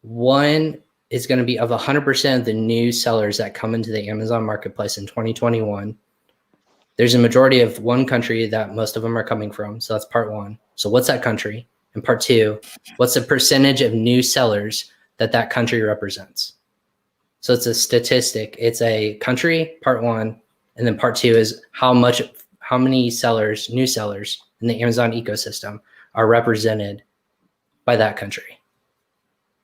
One is going to be, of 100% of the new sellers that come into the Amazon marketplace in 2021, there's a majority of one country that most of them are coming from. So that's part one. So what's that country? And part two, what's the percentage of new sellers that country represents? So it's a statistic. It's a country, part one, and then part two is how many new sellers in the Amazon ecosystem are represented by that country.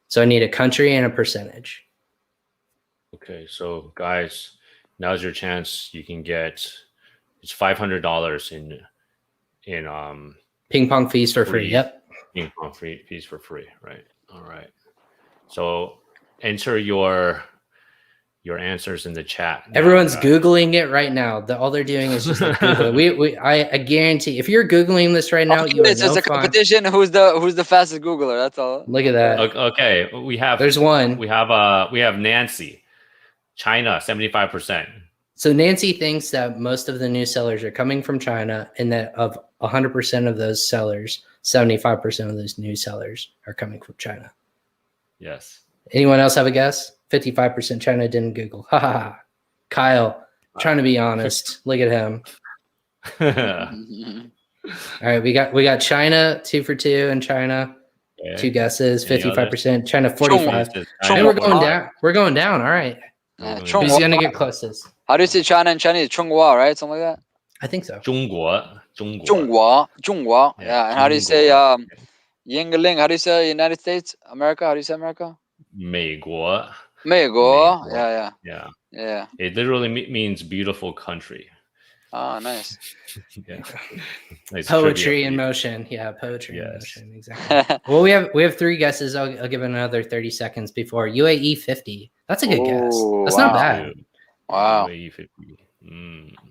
So I need a country and a percentage. Okay, so guys, now's your chance. You can get, it's $500 in Ping Pong fees for free. Yep. Ping Pong fees for free, right? All right. So enter your answers in the chat. Everyone's Googling it right now. All they're doing is just like Googling. I guarantee, if you're Googling this right now, it's just a competition. Who's the fastest Googler? That's all. Look at that. Okay, there's one. We have Nancy, China, 75%. So Nancy thinks that most of the new sellers are coming from China, and that of 100% of those sellers, 75% of those new sellers are coming from China. Yes. Anyone else have a guess? 55% China didn't Google. Ha ha ha. Kyle, trying to be honest. Look at him. All right, we got China 2 for 2 in China. Okay. 2 guesses, 55%. China 45. And we're going down. We're going down. All right. Who's gonna get closest? How do you say China in Chinese? Chonghua, right? Something like that. I think so. 中国. Yeah. And how do you say Yingling? How do you say United States? America? How do you say America? 美国. Yeah. It literally means beautiful country. Oh, nice. Yeah. Nice poetry in motion. Yeah, poetry in motion. Exactly. Well, we have 3 guesses. I'll give it another 30 seconds before UAE 50. That's a good guess. That's not bad. Wow. UAE 50.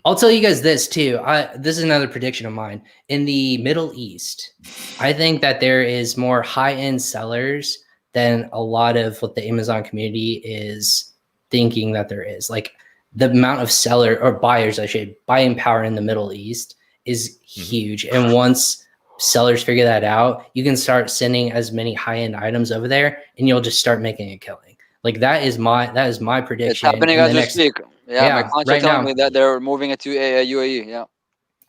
I'll tell you guys this too. This is another prediction of mine. In the Middle East, I think that there is more high-end sellers than a lot of what the Amazon community is thinking that there is. Like the amount of seller or buyers, buying power in the Middle East is huge. And once sellers figure that out, you can start sending as many high-end items over there, and you'll just start making a killing. Like that is my prediction. It's happening as we speak. Yeah, my clients are telling me that they're moving it to UAE. Yeah.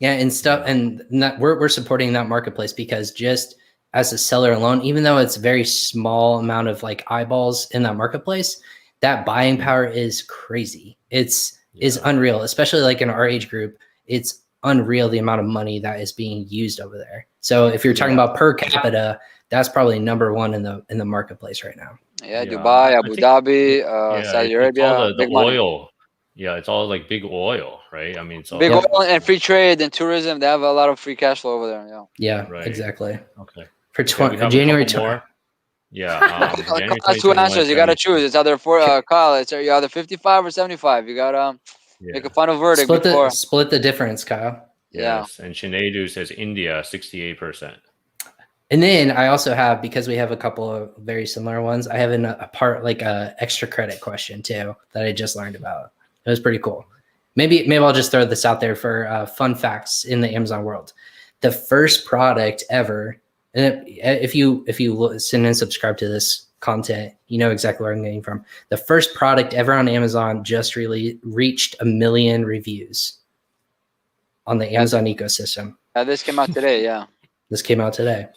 Yeah, and stuff, and we're supporting that marketplace because just as a seller alone, even though it's a very small amount of like eyeballs in that marketplace, that buying power is crazy. Is unreal, especially like in our age group. It's unreal the amount of money that is being used over there. So if you're talking about per capita, that's probably number one in the marketplace right now. Yeah, Dubai, Abu Dhabi, Saudi Arabia, it's all the big money. oil. Yeah, it's all like big oil, right? I mean, it's all Big oil and free trade and tourism. They have a lot of free cash flow over there. Yeah. Yeah, Right. exactly. Okay. For We have January a couple more. Yeah. January That's two 2021, answers. You got to choose. It's either Kyle. It's either 55 or 75. You got to make a final verdict before. Split the difference, Kyle. Yes. And Sineadu says India, 68%. And then I also have, because we have a couple of very similar ones, I have a part like a extra credit question too that I just learned about. It was pretty cool. Maybe I'll just throw this out there for fun facts in the Amazon world. The first product ever, and if you listen and subscribe to this content, you know exactly where I'm getting from. The first product ever on Amazon just really reached 1 million reviews on the Amazon ecosystem. This came out today. Yeah. This came out today.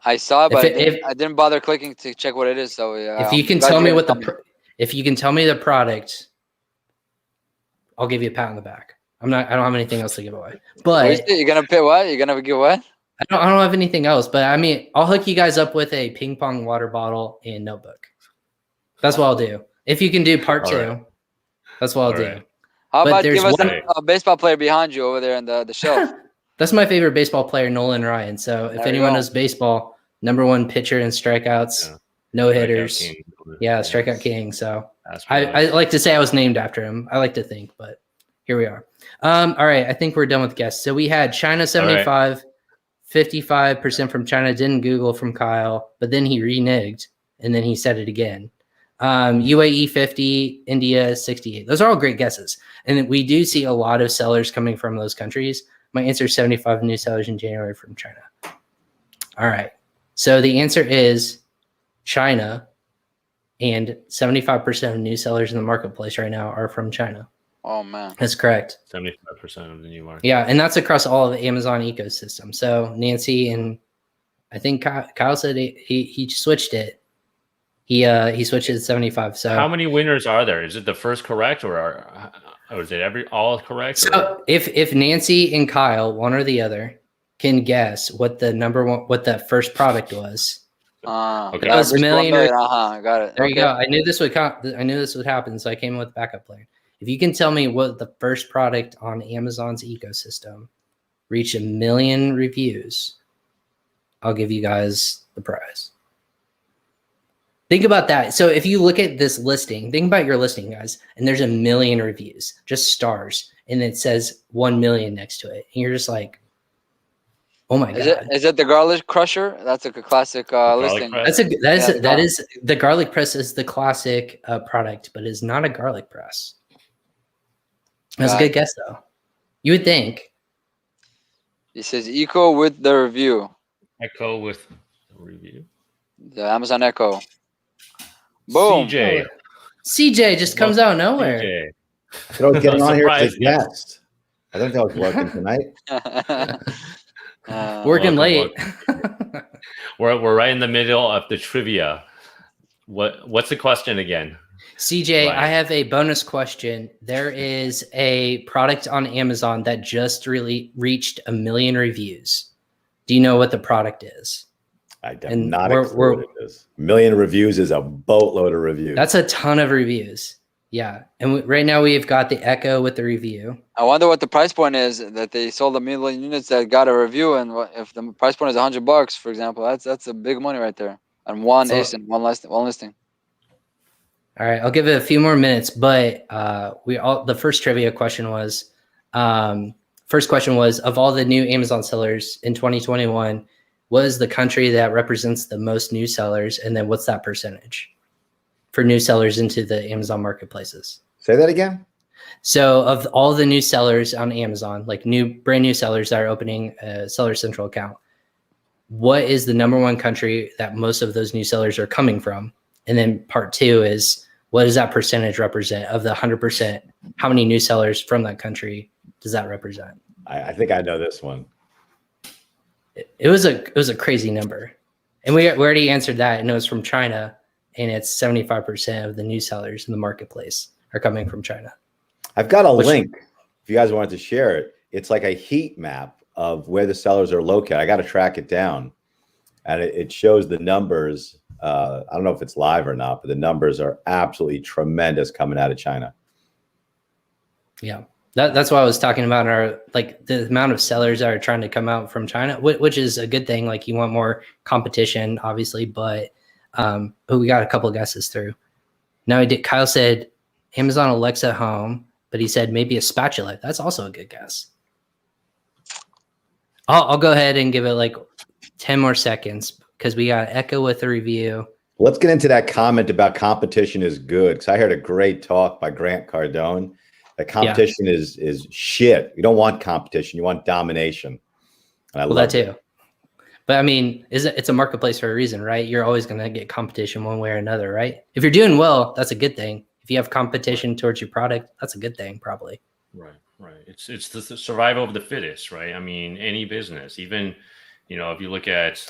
I saw it, but I didn't bother clicking to check what it is. So if you can tell me if you can tell me the product, I'll give you a pat on the back. I don't have anything else to give away. But you're gonna pay what? You're gonna give what? I don't have anything else. But I mean, I'll hook you guys up with a ping pong water bottle and notebook. That's what I'll do. If you can do part two, that's what I'll do. How about give us a baseball player behind you over there in the shelf? That's my favorite baseball player, Nolan Ryan. So if anyone knows baseball, #1 pitcher in strikeouts, no hitters. Strikeout king. So I like to say I was named after him. I like to think, but here we are. All right. I think we're done with guests. So we had China 75, 55% from China. Didn't Google from Kyle, but then he reneged and then he said it again. UAE 50, India 68. Those are all great guesses. And we do see a lot of sellers coming from those countries. My answer is 75 new sellers in January from China. All right. So the answer is China, and 75% of new sellers in the marketplace right now are from China. Oh, man. That's correct. 75% of the new market. Yeah, and that's across all of the Amazon ecosystem. So Nancy and I think Kyle said he switched it. He switched it to 75. So how many winners are there? Is it the first correct or is it all correct? So if Nancy and Kyle, one or the other, can guess what the first product was. Okay. That was $1 million. Got it. There you go. I knew this would happen, so I came with a backup plan. If you can tell me what the first product on Amazon's ecosystem reached 1 million reviews, I'll give you guys the prize. Think about that. So if you look at this listing, think about your listing, guys, and there's 1 million reviews, just stars, and it says 1 million next to it. And you're just like, oh my God. Is it the garlic crusher? That's a classic listing. That is the garlic press is the classic product, but it's not a garlic press. That's a good guess though. You would think. It says Echo with the review. Echo with the review. The Amazon Echo. Boom. CJ just comes out of nowhere. CJ. I was getting on here as a guest. I think I was working tonight. Working late. We're right in the middle of the trivia. What's the question again? CJ, I have a bonus question. There is a product on Amazon that just really reached 1 million reviews. Do you know what the product is? I do not know what it is. 1 million reviews is a boatload of reviews. That's a ton of reviews. Yeah. And right now we've got the Echo with the review. I wonder what the price point is that they sold 1 million units that got a review. And if the price point is $100, for example, that's a big money right there. And one listing. All right. I'll give it a few more minutes, but the first trivia question was, of all the new Amazon sellers in 2021, what is the country that represents the most new sellers? And then what's that percentage for new sellers into the Amazon marketplaces? Say that again. So of all the new sellers on Amazon, like brand new sellers that are opening a Seller Central account, what is the #1 country that most of those new sellers are coming from? And then part 2 is, what does that percentage represent of the 100%? How many new sellers from that country does that represent? I think I know this one. It was a crazy number. And we already answered that, and it was from China, and it's 75% of the new sellers in the marketplace are coming from China. I've got a link if you guys wanted to share it. It's like a heat map of where the sellers are located. I got to track it down, and it shows the numbers. I don't know if it's live or not, but the numbers are absolutely tremendous coming out of China. Yeah. That's why I was talking about the amount of sellers that are trying to come out from China, which is a good thing. Like, you want more competition, obviously, but we got a couple of guesses through. No, Kyle said Amazon Alexa Home, but he said maybe a spatula. That's also a good guess. I'll go ahead and give it like 10 more seconds because we got Echo with a review. Let's get into that comment about competition is good, because I heard a great talk by Grant Cardone. That competition is shit. You don't want competition. You want domination. And I love that too. But I mean, it's a marketplace for a reason, right? You're always going to get competition one way or another, right? If you're doing well, that's a good thing. If you have competition towards your product, that's a good thing, probably. Right. It's the survival of the fittest, right? I mean, any business, even, if you look at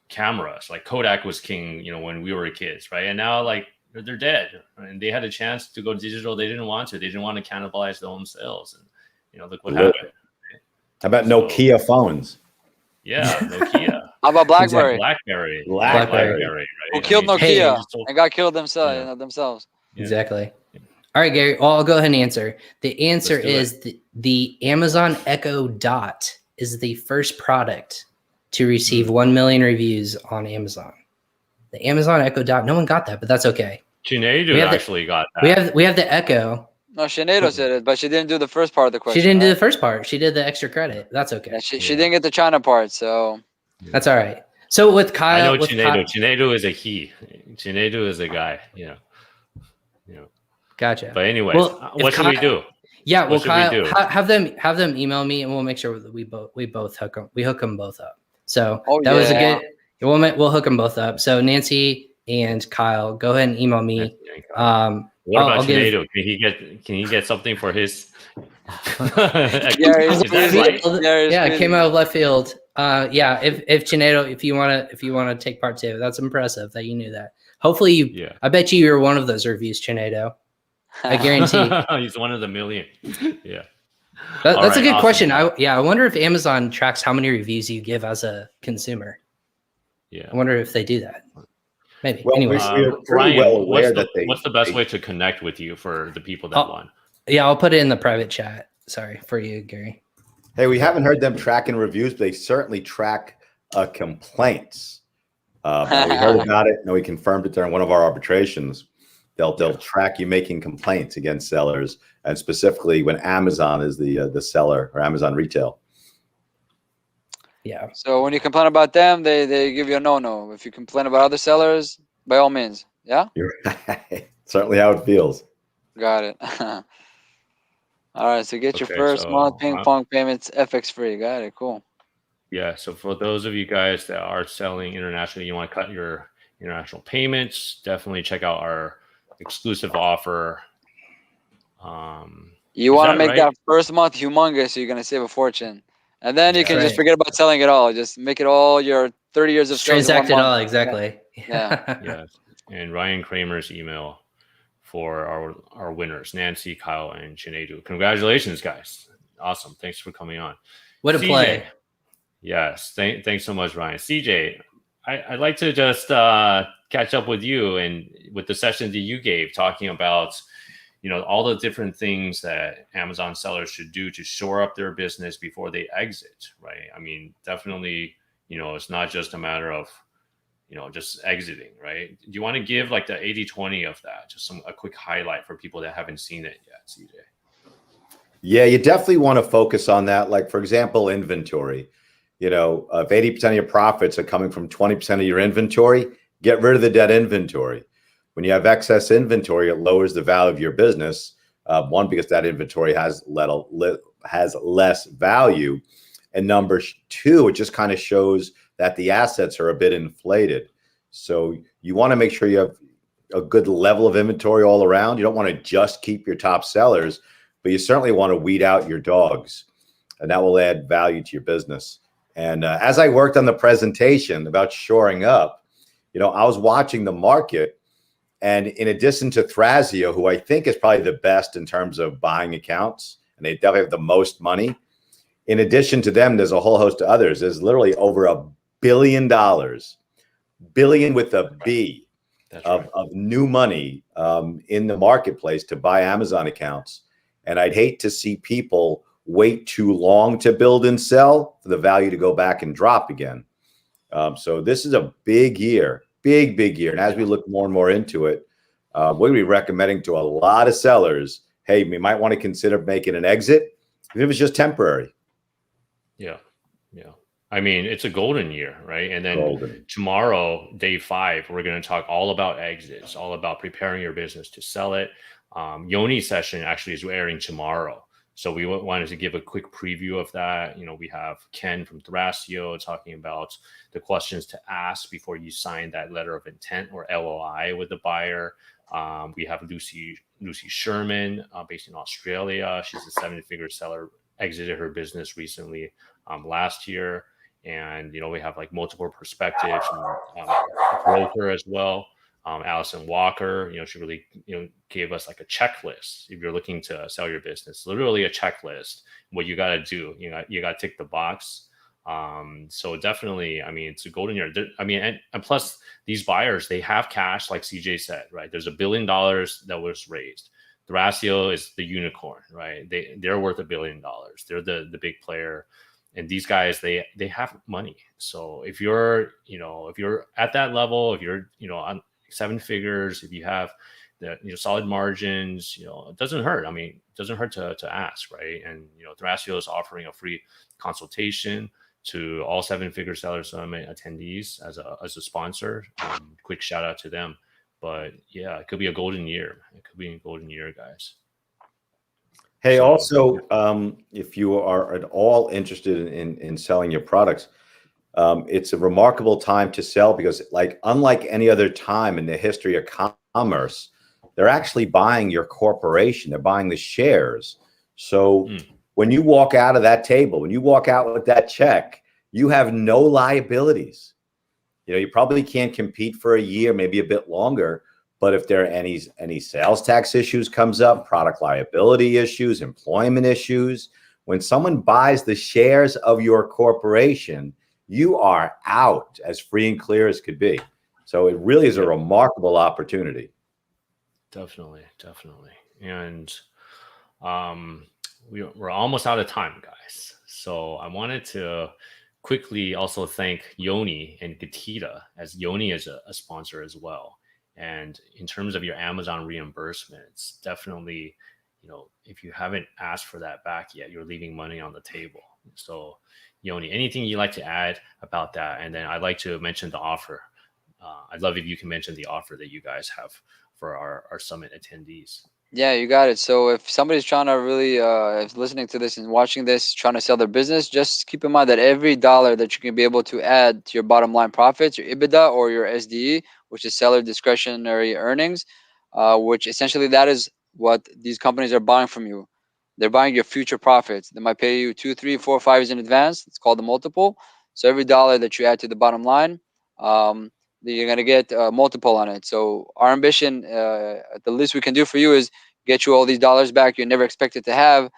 cameras, like Kodak was king, when we were kids, right? And now they're dead, and they had a chance to go digital. They didn't want to. They didn't want to cannibalize their own sales, and look what happened. How about Nokia phones? Yeah, Nokia. How about BlackBerry? BlackBerry, right? Who killed Nokia and got killed themselves? Yeah. Exactly. All right, Gary. Well, I'll go ahead and answer. The answer is the Amazon Echo Dot is the first product to receive 1 million reviews on Amazon. The Amazon Echo Dot. No one got that, but that's okay. Sinead actually got that. We have the Echo. No, Sinead said it, but she didn't do the first part of the question. She didn't do the first part. She did the extra credit. That's okay. Yeah, she didn't get the China part, so that's all right. So with Kyle, I know Sinead. Sinead is a he. Sinead is a guy. Gotcha. But anyways, what should we do? Yeah, well, Kyle, have them email me, and we'll make sure that we both hook them both up. So was a good. We'll hook them both up. So Nancy and Kyle, go ahead and email me. What about Sinead? Can he get something for his? It came out of left field. If Sinead, if you want to take part 2, that's impressive that you knew that. Hopefully I bet you're one of those reviews, Sinead. I guarantee. He's one of the million. Yeah. That's a good question. I wonder if Amazon tracks how many reviews you give as a consumer. Yeah. I wonder if they do that. Maybe. Well, anyway, Ryan, what's the best way to connect with you for the people that won? Yeah, I'll put it in the private chat. Sorry for you, Gary. Hey, we haven't heard them tracking reviews, but they certainly track complaints. We heard about it. No, we confirmed it during one of our arbitrations. They'll track you making complaints against sellers, and specifically when Amazon is the seller, or Amazon retail. Yeah. So when you complain about them, they give you a no. If you complain about other sellers, by all means. Yeah. You're right. Certainly how it feels. Got it. All right. So get your first month ping pong payments FX free. Got it. Cool. Yeah. So for those of you guys that are selling internationally, you want to cut your international payments, definitely check out our exclusive offer. You want to make that first month humongous, so you're going to save a fortune. And then you can just forget about selling it all. Just make it all your 30 years of sales. Transact it all, exactly. Yeah. Yeah. And Ryan Cramer's email for our winners, Nancy, Kyle, and Sinead. Congratulations, guys. Awesome. Thanks for coming on. What a play. Yes. Thanks so much, Ryan. CJ, I'd like to just catch up with you and with the session that you gave, talking about all the different things that Amazon sellers should do to shore up their business before they exit, right? I mean, definitely, it's not just a matter of, just exiting, right? Do you want to give like the 80-20 of that? Just a quick highlight for people that haven't seen it yet, CJ. Yeah, you definitely want to focus on that. Like, for example, inventory. If 80% of your profits are coming from 20% of your inventory, get rid of the dead inventory. When you have excess inventory, it lowers the value of your business. One, because that inventory has less value. And number 2, it just kind of shows that the assets are a bit inflated. So you want to make sure you have a good level of inventory all around. You don't want to just keep your top sellers, but you certainly want to weed out your dogs. And that will add value to your business. And as I worked on the presentation about shoring up, I was watching the market, and in addition to Thrasio, who I think is probably the best in terms of buying accounts, and they definitely have the most money. In addition to them, there's a whole host of others. There's literally over $1 billion, billion with a B, of new money in the marketplace to buy Amazon accounts. And I'd hate to see people wait too long to build and sell for the value to go back and drop again. So this is a big year, big year. And as we look more and more into it, we're going to be recommending to a lot of sellers, hey, we might want to consider making an exit, even if it's just temporary. Yeah. I mean, it's a golden year, right? And then tomorrow, day 5, we're going to talk all about exits, all about preparing your business to sell it. Yoni's session actually is airing tomorrow. So we wanted to give a quick preview of that. We have Ken from Thrasio talking about the questions to ask before you sign that letter of intent or LOI with the buyer. We have Lucy Sherman, based in Australia. She's a 7-figure seller, exited her business recently last year. And, we have like multiple perspectives from a broker as well. Allison Walker, she really, gave us like a checklist. If you're looking to sell your business, literally a checklist, what you got to do, you got to tick the box. So definitely, I mean, it's a golden year. And plus these buyers, they have cash, like CJ said, right? There's $1 billion that was raised. Thrasio is the unicorn, right? They're worth $1 billion. They're the big player. And these guys, they have money. So if you're at that level, if you're, on 7 figures, if you have the, solid margins, it doesn't hurt. I mean, it doesn't hurt to ask, right? And, Thrasio is offering a free consultation to all 7-figure Seller Summit attendees as a sponsor. Quick shout out to them. But yeah, it could be a golden year. It could be a golden year, guys. Hey, also, if you are at all interested in selling your products, it's a remarkable time to sell because, unlike any other time in the history of commerce, they're actually buying your corporation. They're buying the shares. So when you walk out of that table, when you walk out with that check, you have no liabilities. You probably can't compete for a year, maybe a bit longer. But if there are any sales tax issues comes up, product liability issues, employment issues, when someone buys the shares of your corporation, you are out as free and clear as could be. So it really is a remarkable opportunity. Definitely. And we're almost out of time, guys. So I wanted to quickly also thank Yoni and Gatita, as Yoni is a sponsor as well. And in terms of your Amazon reimbursements, definitely, if you haven't asked for that back yet, you're leaving money on the table. So, Yoni, anything you'd like to add about that? And then I'd like to mention the offer. I'd love if you can mention the offer that you guys have for our summit attendees. Yeah, you got it. So if somebody's trying to really, if listening to this and watching this, trying to sell their business, just keep in mind that every dollar that you can be able to add to your bottom line profits, your EBITDA or your SDE, which is seller discretionary earnings, which essentially that is what these companies are buying from you. They're buying your future profits. They might pay you 2, 3, 4, 5 years in advance. It's called the multiple. So every dollar that you add to the bottom line, you're going to get a multiple on it. So our ambition, the least we can do for you is get you all these dollars back you never expected to have,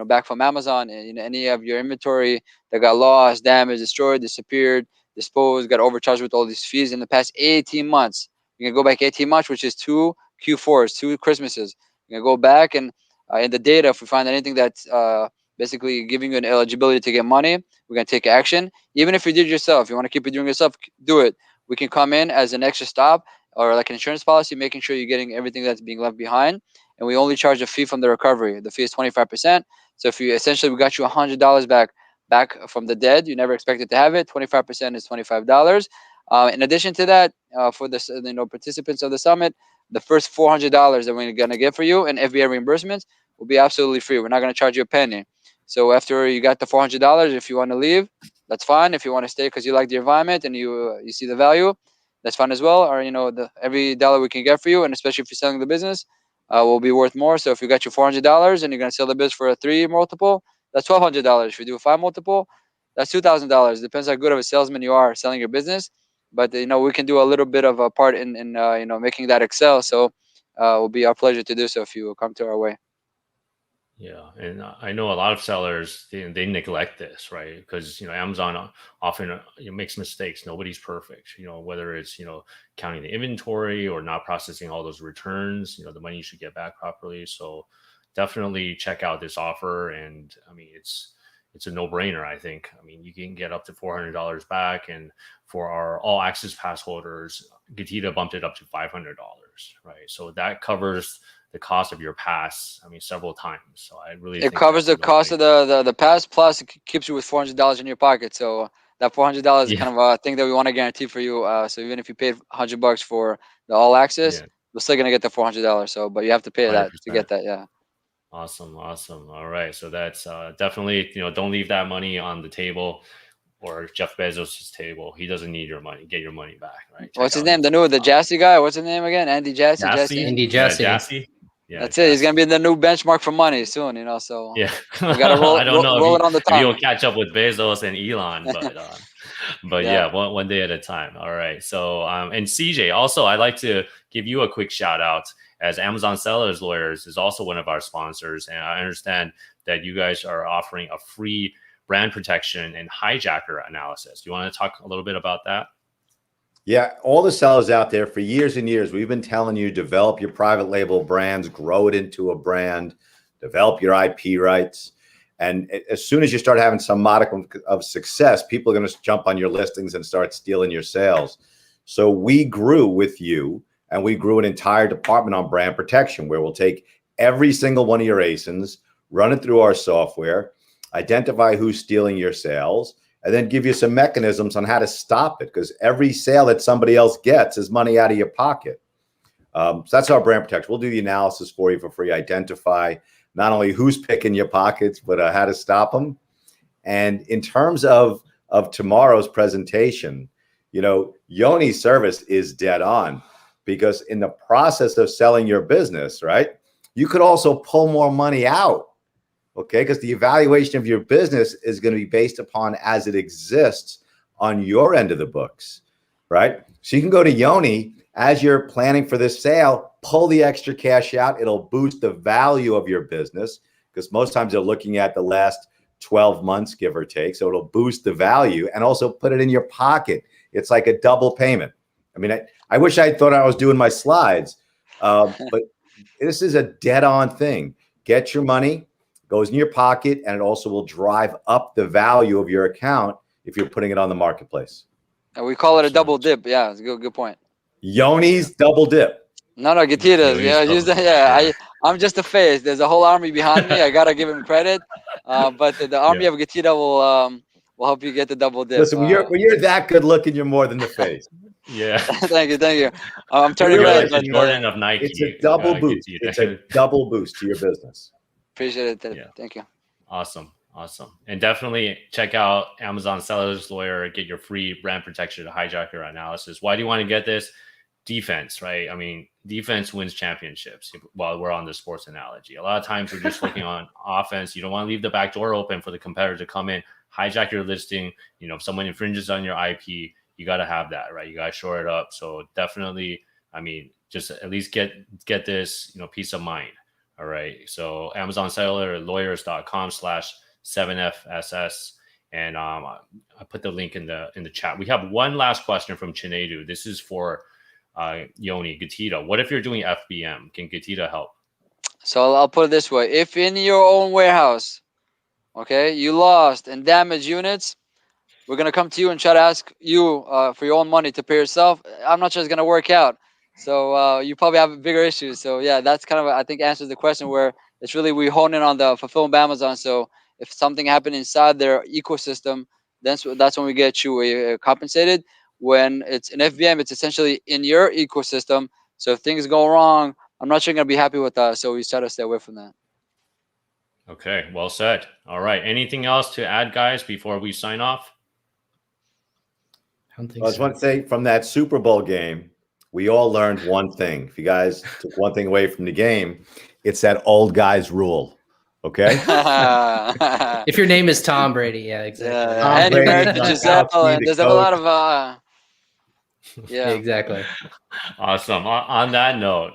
back from Amazon, and any of your inventory that got lost, damaged, destroyed, disappeared, disposed, got overcharged with all these fees in the past 18 months. You can go back 18 months, which is 2 Q4s, 2 Christmases. You can go back and in the data, if we find anything that's basically giving you an eligibility to get money, we're going to take action. Even if you did it yourself, you want to keep it doing yourself, do it. We can come in as an extra stop or like an insurance policy, making sure you're getting everything that's being left behind. And we only charge a fee from the recovery. The fee is 25%. So if you essentially, we got you $100 back from the dead, you never expected to have it. 25% is $25. In addition to that, for the participants of the summit, the first $400 that we're going to get for you and FBA reimbursements will be absolutely free. We're not going to charge you a penny. So after you got the $400, if you want to leave, that's fine. If you want to stay because you like the environment and you see the value, that's fine as well. Or every dollar we can get for you, and especially if you're selling the business, will be worth more. So if you got your $400 and you're going to sell the business for a 3 multiple, that's $1,200. If you do a 5 multiple, that's $2,000. Depends how good of a salesman you are selling your business. But we can do a little bit of a part in making that excel. So it will be our pleasure to do so if you come to our way. Yeah, and I know a lot of sellers they neglect this, right? Because Amazon often makes mistakes. Nobody's perfect. Whether it's counting the inventory or not processing all those returns. The money you should get back properly. So definitely check out this offer. And I mean, it's a no-brainer. I think. I mean, you can get up to $400 back, and for our all access pass holders, Gatita bumped it up to $500. Right, so that covers the cost of your pass, I mean, several times. So I really think covers the cost of the pass, plus it keeps you with $400 in your pocket. So that $400 is kind of a thing that we want to guarantee for you. So even if you paid $100 for the all access, we're still gonna get the $400. So, but you have to pay 100%. That to get that. Yeah. Awesome. All right, so that's definitely don't leave that money on the table or Jeff Bezos' table. He doesn't need your money. Get your money back, right? What's his name? The Jassy guy. What's his name again? Andy Jassy. Andy Jassy. Yeah, that's it. He's gonna be the new benchmark for money soon. So yeah, we gotta roll. I don't know roll it on the top. You'll catch up with Bezos and Elon, but yeah, one day at a time. All right. So and CJ, also, I'd like to give you a quick shout out, as Amazon Sellers Lawyers is also one of our sponsors, and I understand that you guys are offering a free brand protection and hijacker analysis. Do you want to talk a little bit about that? Yeah, all the sellers out there for years and years, we've been telling you, develop your private label brands, grow it into a brand, develop your IP rights. And as soon as you start having some modicum of success, people are going to jump on your listings and start stealing your sales. So we grew with you, and we grew an entire department on brand protection, where we'll take every single one of your ASINs, run it through our software, identify who's stealing your sales, and then give you some mechanisms on how to stop it, because every sale that somebody else gets is money out of your pocket. So that's our brand protection. We'll do the analysis for you for free, identify not only who's picking your pockets, but how to stop them. And in terms of tomorrow's presentation, Yoni's service is dead on, because in the process of selling your business, right, you could also pull more money out. Okay, because the evaluation of your business is going to be based upon as it exists on your end of the books, right? So you can go to Yoni as you're planning for this sale, pull the extra cash out. It'll boost the value of your business, because most times they're looking at the last 12 months, give or take. So it'll boost the value and also put it in your pocket. It's like a double payment. I mean, I wish I thought I was doing my slides, but this is a dead on thing. Get your money. Goes in your pocket, and it also will drive up the value of your account if you're putting it on the marketplace. And we call it a double dip. Yeah, it's a good point. Yoni's double dip. No, Gatita's. Yeah, use that. Yeah, I'm just a face. There's a whole army behind me. I gotta give him credit. But the army of Gatita will help you get the double dip. Listen, when you're that good looking, you're more than the face. Yeah. Thank you. I'm turning red. Like Jordan of Nike. It's a double boost. It's a double boost to your business. Appreciate it. Yeah. Thank you. Awesome. And definitely check out Amazon Sellers Lawyer, get your free brand protection to hijacker analysis. Why do you want to get this? Defense, right? I mean, defense wins championships. While we're on the sports analogy, a lot of times we're just looking on offense. You don't want to leave the back door open for the competitor to come in, hijack your listing. If someone infringes on your IP, you got to have that, right? You got to shore it up. So definitely, I mean, just at least get this, peace of mind. All right. So Amazon Seller lawyers.com/7FSS. And I put the link in the chat. We have one last question from Chinedu. This is for Yoni, Gatita. What if you're doing FBM? Can Gatita help? So I'll put it this way. If in your own warehouse, okay, you lost and damaged units, we're going to come to you and try to ask you for your own money to pay yourself. I'm not sure it's going to work out. So you probably have bigger issues. So yeah, that's kind of, I think, answers the question, where it's really we hone in on the fulfillment by Amazon. So if something happened inside their ecosystem, that's when we get you compensated. When it's an FBM, it's essentially in your ecosystem. So if things go wrong, I'm not sure you're going to be happy with that. So we try to stay away from that. Okay, well said. All right. Anything else to add, guys, before we sign off? I don't think I just want to say, from that Super Bowl game, we all learned one thing. If you guys took one thing away from the game, it's that old guys rule. Okay. If your name is Tom Brady, yeah, exactly. Yeah, Tom and you're married to Brady, Giselle, Gronkowski, and the there's a lot of Yeah, exactly. Awesome. On that note,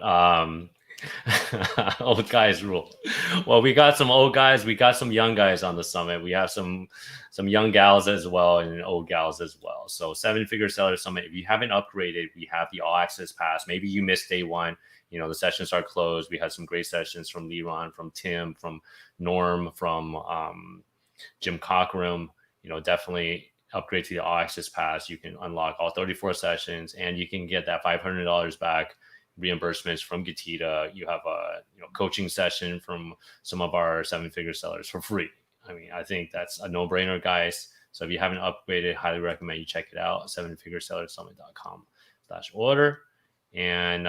old guys rule. Well, we got some old guys, we got some young guys on the summit. We have some young gals as well and old gals as well. So 7-Figure Seller Summit. If you haven't upgraded, we have the all access pass. Maybe you missed day one. You know, the sessions are closed. We had some great sessions from Leron, from Tim, from Norm, from Jim Cockrum. You know, definitely upgrade to the all access pass. You can unlock all 34 sessions, and you can get that $500 back reimbursements from Gatita. You have a coaching session from some of our 7-Figure sellers for free. I mean, I think that's a no-brainer, guys. So if you haven't upgraded, highly recommend you check it out. 7figuresellersummit.com/order. And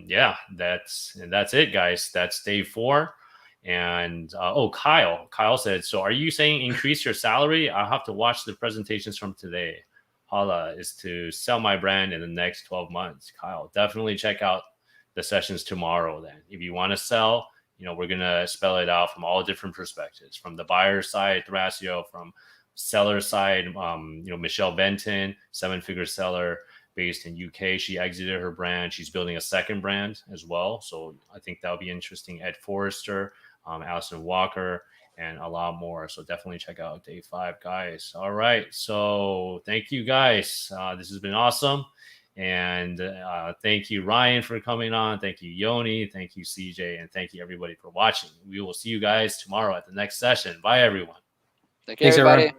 yeah, that's it, guys. That's day 4. And Kyle said, so are you saying increase your salary? I'll have to watch the presentations from today. Hala is to sell my brand in the next 12 months. Kyle, definitely check out the sessions tomorrow then. If you want to sell, we're going to spell it out from all different perspectives, from the buyer side, Thrasio, from seller side, Michelle Benton, 7-Figure seller based in UK. She exited her brand. She's building a second brand as well. So I think that'll be interesting. Ed Forrester, Allison Walker, and a lot more. So definitely check out day 5, guys. All right. So thank you, guys. This has been awesome. And thank you, Ryan, for coming on. Thank you, Yoni. Thank you, CJ. And thank you, everybody, for watching. We will see you guys tomorrow at the next session. Bye, everyone. Thanks, everybody.